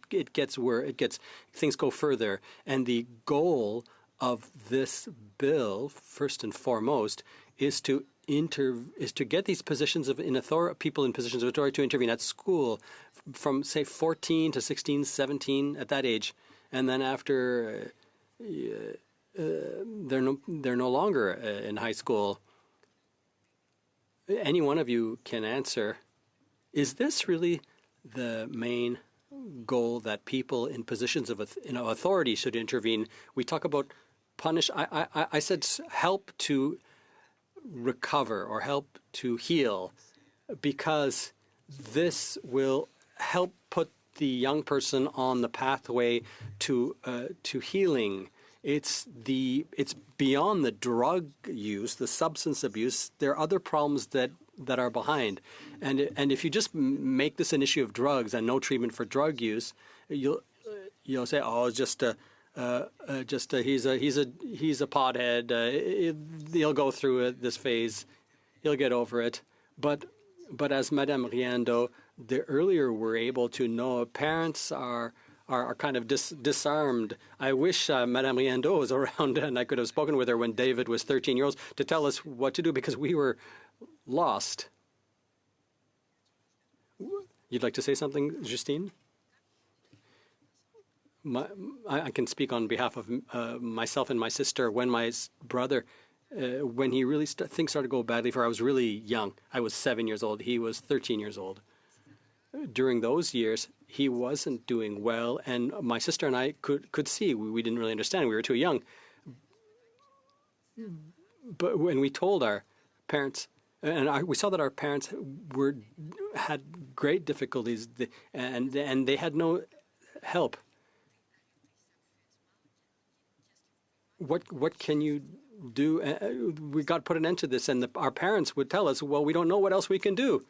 things go further. And the goal of this bill, first and foremost, is to get these positions people in positions of authority to intervene at school from, say, 14 to 16, 17, at that age. And then after they're no longer in high school. Any one of you can answer, is this really the main goal, that people in positions of authority should intervene? We talk about punish. I said help to recover or help to heal, because this will help put the young person on the pathway to healing. It's beyond the drug use, the substance abuse. There are other problems that are behind, and if you just make this an issue of drugs and no treatment for drug use, you'll say, oh, it's he's a pothead. He'll go through this phase, he'll get over it. But as Madame Riando, the earlier we're able to know, parents are kind of disarmed. I wish Madame Riando was around and I could have spoken with her when David was 13 years old to tell us what to do, because we were lost. You'd like to say something, Justine? I can speak on behalf of myself and my sister. When my brother, when he really things started to go badly for her, I was really young. I was 7 years old. He was 13 years old. During those years, he wasn't doing well, and my sister and I could see. We didn't really understand. We were too young. But when we told our parents, we saw that our parents had great difficulties, and they had no help. What can you we got to put an end to this. And our parents would tell us, well, we don't know what else we can do.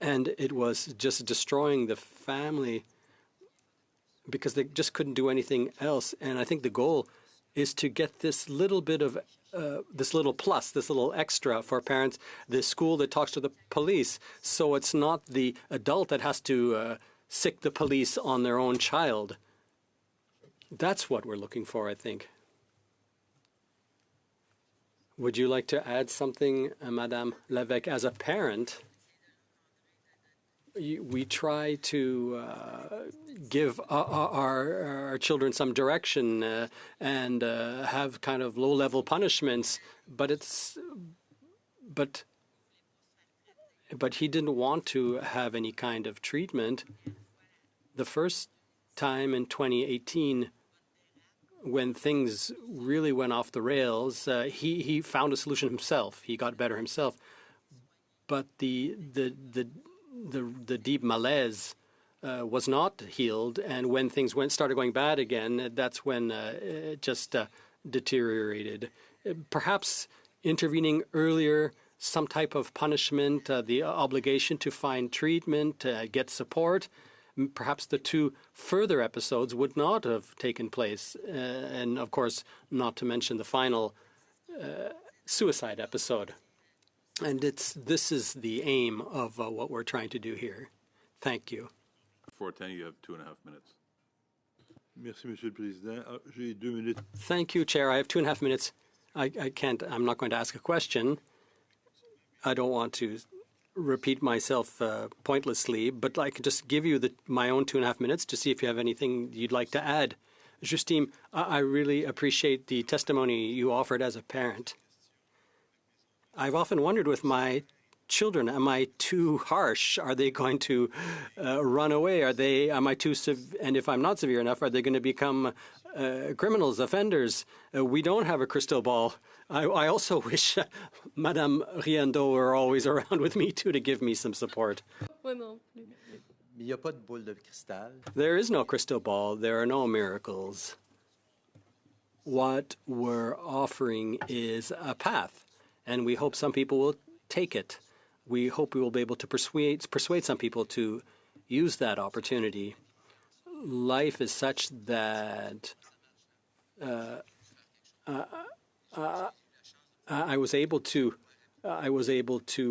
And it was just destroying the family because they just couldn't do anything else. And I think the goal is to get this little bit of this little plus, this little extra for parents, the school that talks to the police. So it's not the adult that has to sick the police on their own child. That's what we're looking for, I think. Would you like to add something, Madame Lévesque? As a parent, we try to give our children some direction and have kind of low-level punishments, but he didn't want to have any kind of treatment. The first time in 2018, when things really went off the rails, he found a solution himself. He got better himself, but the deep malaise was not healed, and when things started going bad again, that's when it just deteriorated. Perhaps intervening earlier, some type of punishment, the obligation to find treatment, get support. Perhaps the two further episodes would not have taken place, and of course, not to mention the final suicide episode. And this is the aim of what we're trying to do here. Thank you. Fortin, you have 2.5 minutes. Merci, Monsieur le Président. J'ai 2 minutes. Thank you, Chair. I have 2.5 minutes. I'm not going to ask a question. I don't want to repeat myself pointlessly, but I can just give you my own 2.5 minutes to see if you have anything you'd like to add. Justine, I really appreciate the testimony you offered as a parent. I've often wondered with my children, am I too harsh? Are they going to run away? Am I too and if I'm not severe enough, are they going to become criminals, offenders? We don't have a crystal ball. I also wish Madame Riendo were always around with me too to give me some support. Il n'y a pas de boule de cristal. There is no crystal ball. There are no miracles. What we're offering is a path, and we hope some people will take it. We hope we will be able to persuade some people to use that opportunity. Life is such that I was able to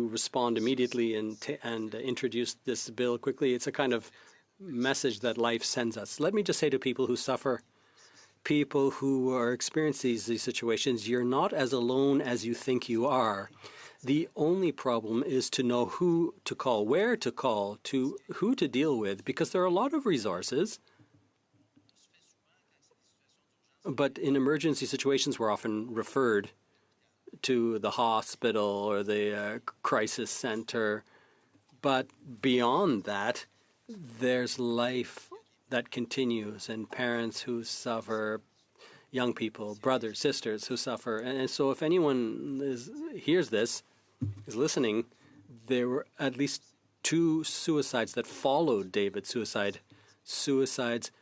respond immediately and introduce this bill quickly. It's a kind of message that life sends us. Let me just say to people who suffer, people who are experiencing these situations, you're not as alone as you think you are. The only problem is to know who to call, where to call, to who to deal with, because there are a lot of resources. But in emergency situations, we're often referred to the hospital or the crisis center. But beyond that, there's life that continues, and parents who suffer, young people, brothers, sisters who suffer. And so if anyone hears this, is listening, there were at least 2 suicides that followed David's suicide. Suicides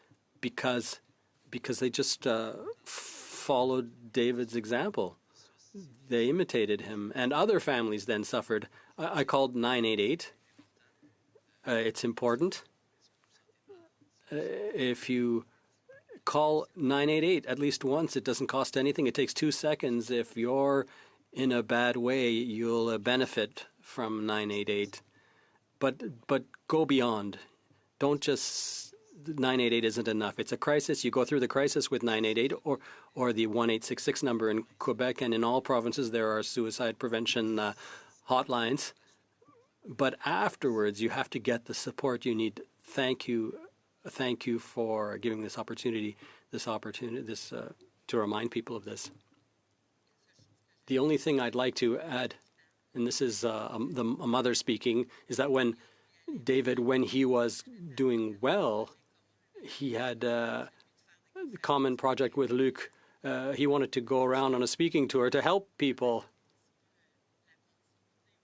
because they just followed David's example. They imitated him, and other families then suffered. I called 988. It's important. If you call 988 at least once, it doesn't cost anything. It takes 2 seconds. If you're in a bad way, you'll benefit from 988. But go beyond. Don't just 988 isn't enough. It's a crisis. You go through the crisis with 988 or the 1866 number in Quebec, and in all provinces there are suicide prevention hotlines. But afterwards, you have to get the support you need. Thank you for giving this opportunity to remind people of this. The only thing I'd like to add, and this is a mother speaking, is that when David, when he was doing well, he had a common project with Luc. He wanted to go around on a speaking tour to help people.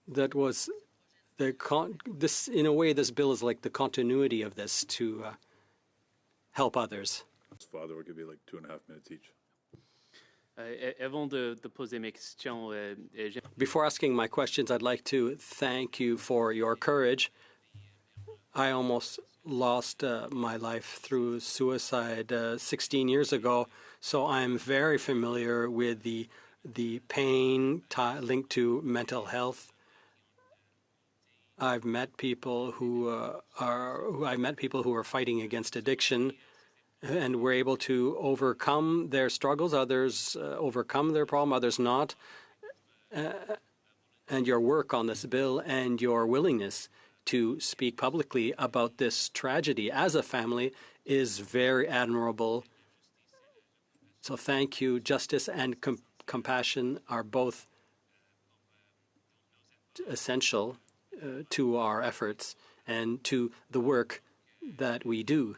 That was this, in a way, this bill is like the continuity of this to help others. Father, we'll give you like 2.5 minutes each. Avant de poser mes questions, Before asking my questions, I'd like to thank you for your courage. I almost lost my life through suicide 16 years ago, so I'm very familiar with the pain linked to mental health. I've met people who are fighting against addiction, and were able to overcome their struggles. Others overcome their problem, others not. And your work on this bill and your willingness to speak publicly about this tragedy as a family is very admirable. So thank you. Justice and compassion are both essential to our efforts and to the work that we do.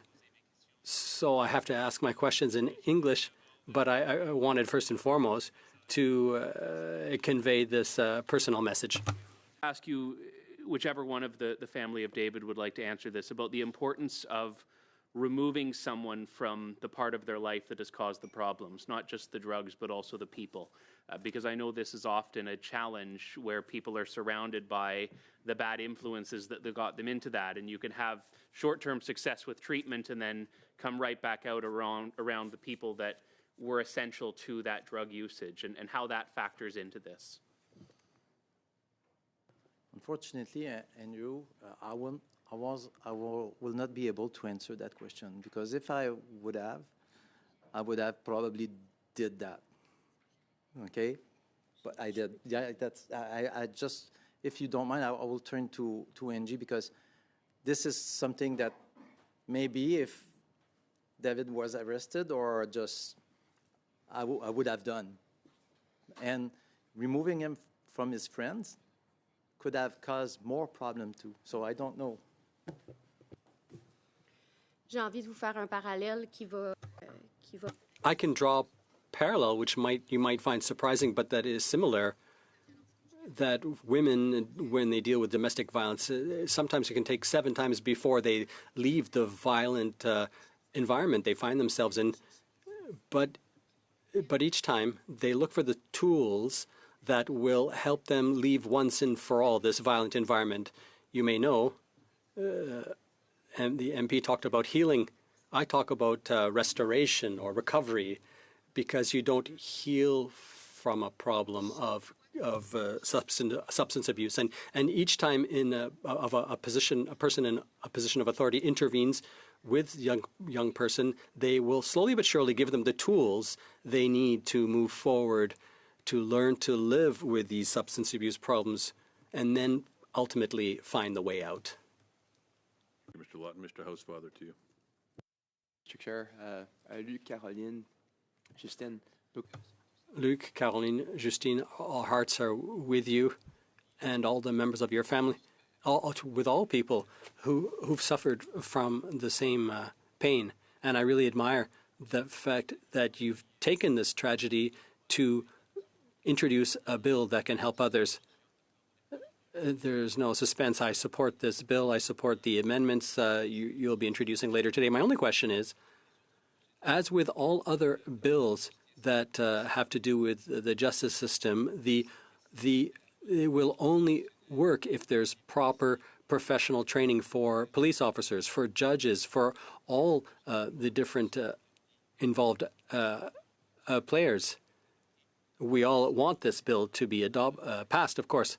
So I have to ask my questions in English, but I wanted first and foremost to convey this personal message. ask you, whichever one of the family of David would like to answer this, about the importance of removing someone from the part of their life that has caused the problems, not just the drugs, but also the people. Because I know this is often a challenge where people are surrounded by the bad influences that got them into that, and you can have short-term success with treatment and then come right back out around the people that were essential to that drug usage, and how that factors into this. Unfortunately, Andrew, I will not be able to answer that question, because if I would have probably did that. Okay, but I did. Yeah, I just, if you don't mind, I will turn to Angie, because this is something that maybe if David was arrested or just I would have done, and removing him from his friends could have caused more problem too. So I don't know. J'ai envie de vous faire un parallèle qui va. I can draw parallel, which you might find surprising, but that is similar, that women, when they deal with domestic violence, sometimes it can take 7 times before they leave the violent environment they find themselves in. But each time they look for the tools that will help them leave once and for all this violent environment. You may know, and the MP talked about healing. I talk about restoration or recovery, because you don't heal from a problem of substance abuse, and each time a person in a position of authority intervenes with young person, they will slowly but surely give them the tools they need to move forward, to learn to live with these substance abuse problems, and then ultimately find the way out. Mr. Lawton, Mr. Housefather, to you. Mr. Chair, Luc, Caroline, Justine. Luc, Caroline, Justine, all hearts are with you and all the members of your family, with all people who've suffered from the same pain. And I really admire the fact that you've taken this tragedy to introduce a bill that can help others. There's no suspense. I support this bill. I support the amendments you'll be introducing later today. My only question is, as with all other bills that have to do with the justice system, it will only work if there's proper professional training for police officers, for judges, for all the different involved players. We all want this bill to be passed, of course.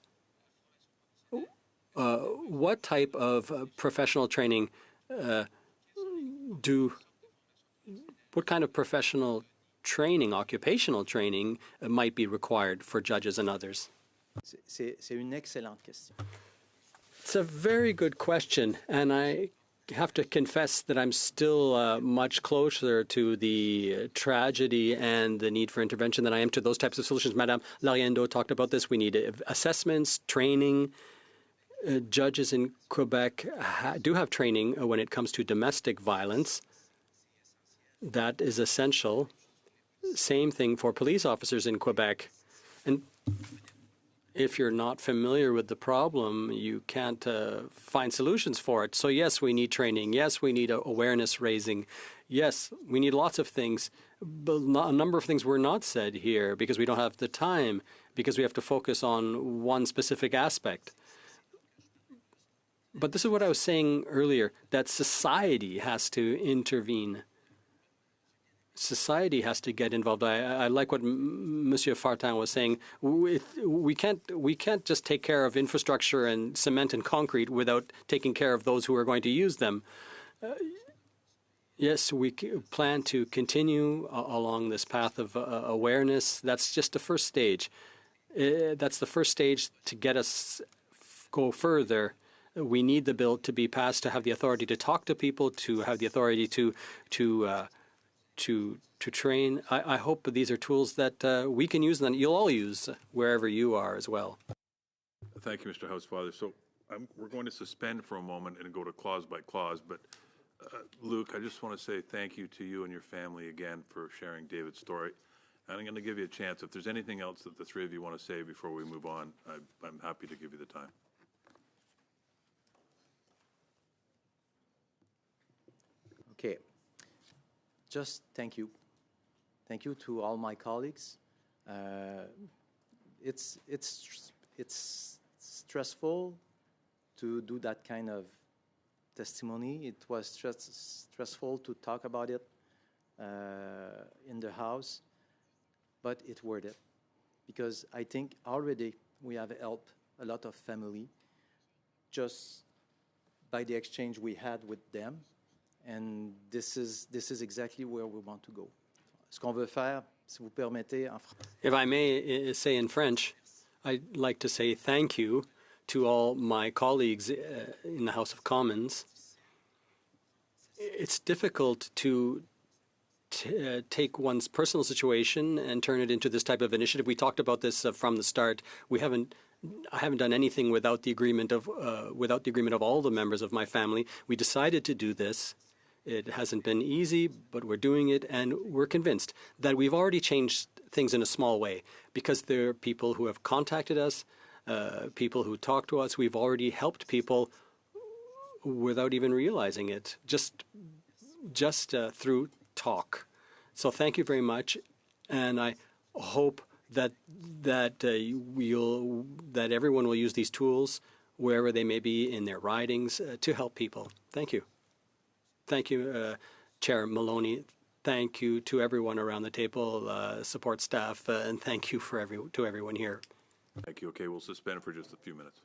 What type of professional training what kind of professional training, occupational training, might be required for judges and others? C'est une excellente question. It's a very good question, and I have to confess that I'm still much closer to the tragedy and the need for intervention than I am to those types of solutions. Madame Lariendo talked about this. We need assessments, training. Judges in Quebec do have training when it comes to domestic violence. That is essential. Same thing for police officers in Quebec. And if you're not familiar with the problem, you can't find solutions for it. So yes, we need training. Yes, we need awareness raising. Yes, we need lots of things. But a number of things were not said here because we don't have the time, because we have to focus on one specific aspect. But this is what I was saying earlier, that society has to intervene. Society has to get involved. I like what Monsieur Fortin was saying. We can't just take care of infrastructure and cement and concrete without taking care of those who are going to use them. Yes, we plan to continue along this path of awareness. That's just the first stage. That's the first stage to get us go further. We need the bill to be passed to have the authority to talk to people, to have the authority to train. I hope these are tools that we can use and that you'll all use wherever you are as well. Thank you, Mr. Housefather. So we're going to suspend for a moment and go to clause by clause, but Luke, I just want to say thank you to you and your family again for sharing David's story. And I'm going to give you a chance. If there's anything else that the three of you want to say before we move on, I'm happy to give you the time. Okay. Just thank you. Thank you to all my colleagues. It's stressful to do that kind of testimony. It was stressful to talk about it in the House, but it's worth it because I think already we have helped a lot of family just by the exchange we had with them. And this is exactly where we want to go. Ce qu'on veut faire, si vous permettez, en français. If I may say in French, I'd like to say thank you to all my colleagues in the House of Commons. It's difficult to take one's personal situation and turn it into this type of initiative. We talked about this from the start. I haven't done anything without the agreement of all the members of my family. We decided to do this. It hasn't been easy, but we're doing it, and we're convinced that we've already changed things in a small way because there are people who have contacted us, people who talk to us. We've already helped people without even realizing it, just through talk. So thank you very much, and I hope that everyone will use these tools wherever they may be in their ridings to help people. Thank you. Thank you, Chair Maloney. Thank you to everyone around the table, support staff, and thank you to everyone here. Thank you. Okay, we'll suspend for just a few minutes.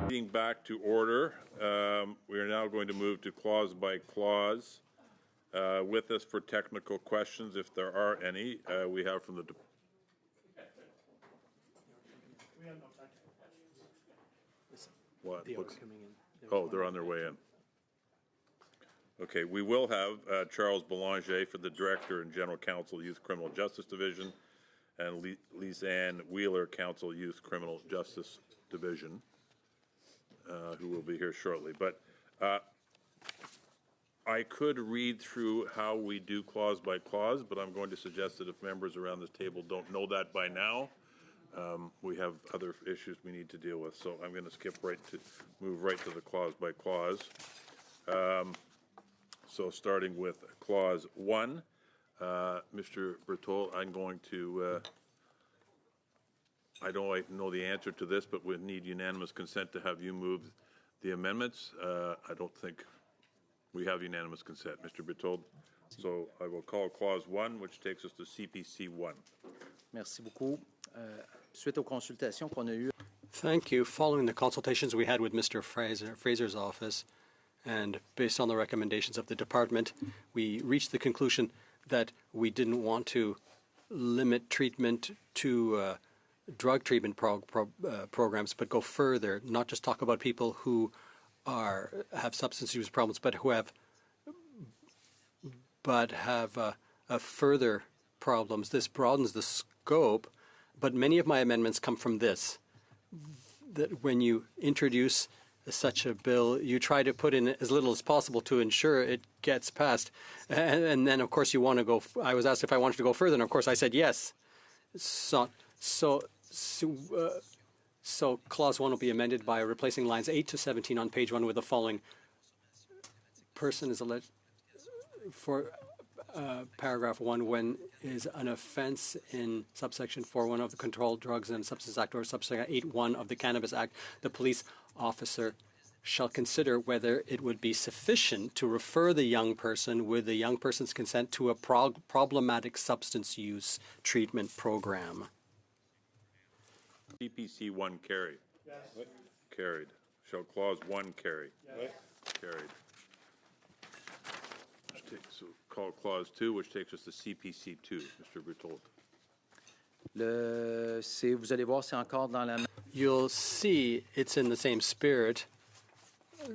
Being back to order, we are now going to move to clause by clause. With us for technical questions, if there are any, we have from the. What? Oh, they're on their way in. Okay, we will have Charles Belanger for the Director and General Counsel, Youth Criminal Justice Division, and Lisanne Wheeler, Counsel, Youth Criminal Justice Division, who will be here shortly. But I could read through how we do clause by clause, but I'm going to suggest that if members around this table don't know that by now, we have other issues we need to deal with. So I'm going to move right to the clause by clause. So starting with clause 1, Mr. Berthold, I'm going to, I don't know the answer to this, but we need unanimous consent to have you move the amendments. I don't think we have unanimous consent, Mr. Berthold. So I will call clause 1, which takes us to CPC 1. Merci beaucoup. Suite aux consultations qu'on a eues. Thank you. Following the consultations we had with Mr. Fraser's office, and based on the recommendations of the department, we reached the conclusion that we didn't want to limit treatment to drug treatment programs, but go further, not just talk about people who have substance use problems, but who have further problems. This broadens the scope, but many of my amendments come from this, that when you introduce such a bill, you try to put in as little as possible to ensure it gets passed. And then, of course, you want to go. I was asked if I wanted to go further, and of course I said yes. So clause 1 will be amended by replacing lines 8 to 17 on page 1 with the following. Person is alleged for paragraph 1 when is an offense in subsection 4.1 of the Controlled Drugs and Substances Act or subsection 8.1 of the Cannabis Act, the police officer shall consider whether it would be sufficient to refer the young person with the young person's consent to a problematic substance use treatment program. CPC 1 carried. Yes. Carried. Shall clause 1 carry? Yes. Carried. So call clause 2, which takes us to CPC 2. Mr. Berthold. Vous allez voir, c'est encore dans la. You'll see it's in the same spirit.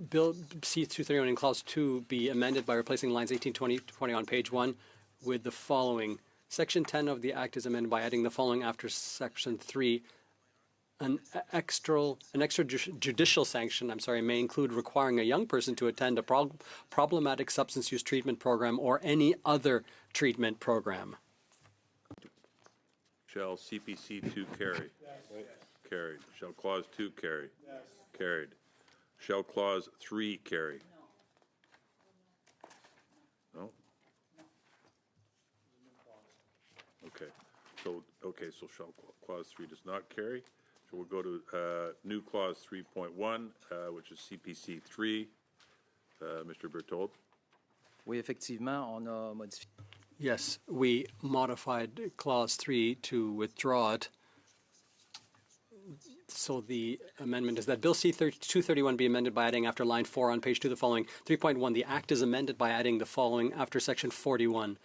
Bill C-231 in clause 2 be amended by replacing lines 18, 20 on page 1 with the following. Section 10 of the Act is amended by adding the following after section 3. An extrajudicial sanction, may include requiring a young person to attend a problematic substance use treatment program or any other treatment program. Shall CPC 2 carry? Yes. Carried. Shall clause 2 carry? Yes. Carried. Shall clause 3 carry? No. Okay. So shall clause 3 does not carry. So we'll go to new clause 3.1, which is CPC 3. Mr. Berthold. Oui, effectivement, on a modifié. Yes, we modified clause 3 to withdraw it. So the amendment is that Bill C-231 be amended by adding after line 4 on page 2 the following. 3.1, the Act is amended by adding the following after section 41.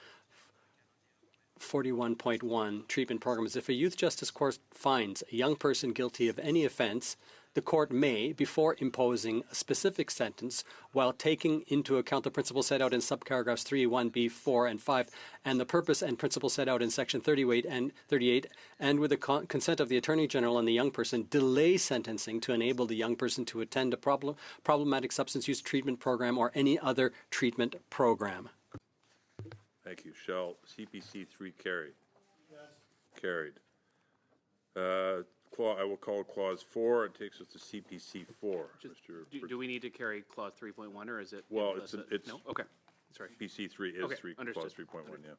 41.1 treatment programs. If a youth justice court finds a young person guilty of any offense, the court may, before imposing a specific sentence, while taking into account the principles set out in subparagraphs 3, 1b, 4, and 5, and the purpose and principles set out in section 38 and with the consent of the Attorney General and the young person, delay sentencing to enable the young person to attend a problematic substance use treatment program or any other treatment program. Thank you. Shall CPC 3 carry? Yes. Carried. I will call Clause 4. It takes us to CPC 4. Mr. Do we need to carry clause 3.1, or is it? Well, that's it's- no? Okay, sorry. PC 3 is Okay, 3, understood. Clause 3.1, yeah.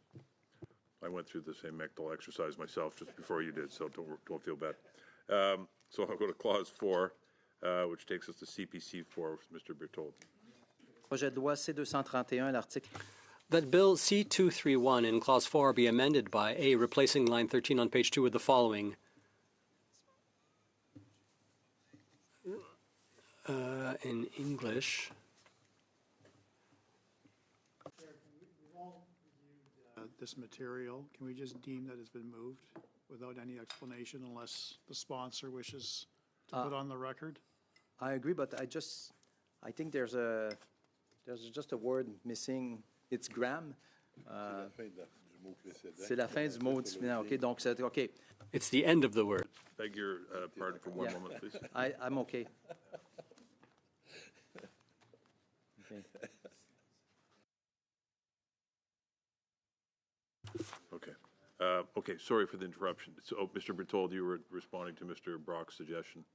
I went through the same mental exercise myself just before you did, so don't feel bad. So I'll go to Clause 4, which takes us to CPC 4, Mr. Berthold. Projet de loi C-231, l'article That Bill C-231 in Clause 4 be amended by A, replacing line 13 on page 2 with the following. In English. This material, can we just deem that it's been moved without any explanation unless the sponsor wishes to put on the record? I agree, but I think there's just a word missing. It's Graham. C'est la fin du mot disciplinaire. OK, donc c'est OK. It's the end of the word. Beg your pardon for one Yeah. moment, please. I'm OK. Okay. Okay. Okay, sorry for the interruption. So, Mr. Berthold, you were responding to Mr. Brock's suggestion.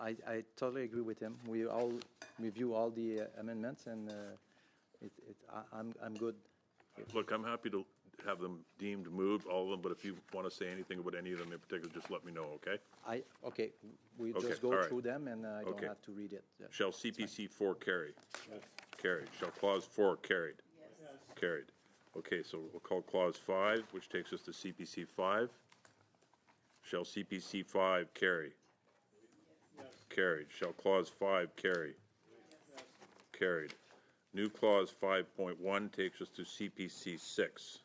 I totally agree with him. We all review all the amendments, and I'm good. Look, I'm happy to have them deemed moved, all of them, but if you want to say anything about any of them in particular, just let me know, okay? Okay, we Okay, just all go right. through them, and I don't Okay. have to read it. Yeah. Shall CPC 4 carry? Carried. Shall Clause 4 carried? Carried. Okay, so we'll call Clause 5, which takes us to CPC 5. Shall CPC 5 carry? Carried. Shall Clause 5 carry? Carried. New Clause 5.1 takes us to CPC 6.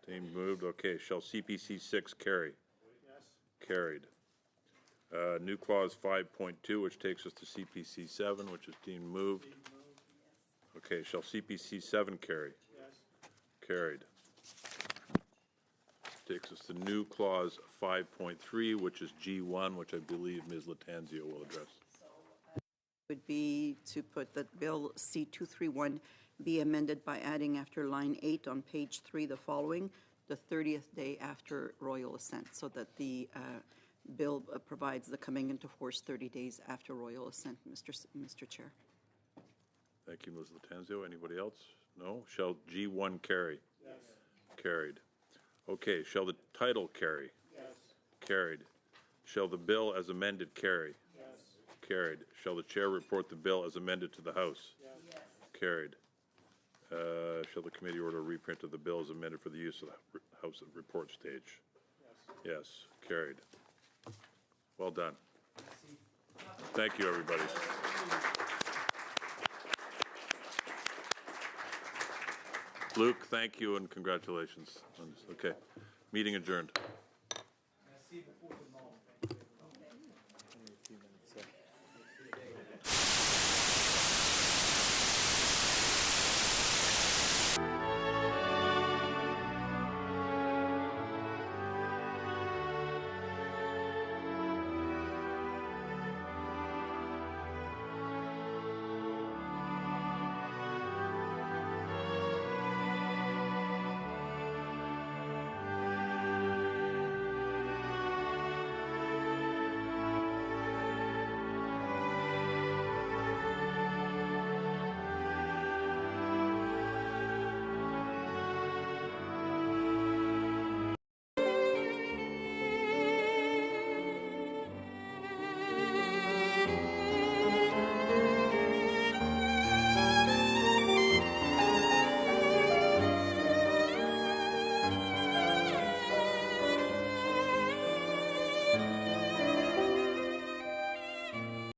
Deemed moved. Okay, shall CPC 6 carry? Carried. New Clause 5.2, which takes us to CPC 7, which is deemed moved. Okay, shall CPC 7 carry? Carried. Takes us to new Clause 5.3, which is G1, which I believe Ms. Latanzio will address. Would be to put that Bill C-231 be amended by adding after line 8 on page 3 the following, the 30th day after royal assent, so that the bill provides the coming into force 30 days after royal assent, Mr. Chair. Thank you, Ms. Latanzio. Anybody else? No? Shall G1 carry? Yes. Carried. Okay, shall the title carry? Yes. Carried. Shall the bill as amended carry? Yes. Carried. Shall the chair report the bill as amended to the House? Yes. Carried. Shall the committee order a reprint of the bill as amended for the use of the House report stage? Yes. Yes. Carried. Well done. Thank you, everybody. Luke, thank you and congratulations. Okay, meeting adjourned.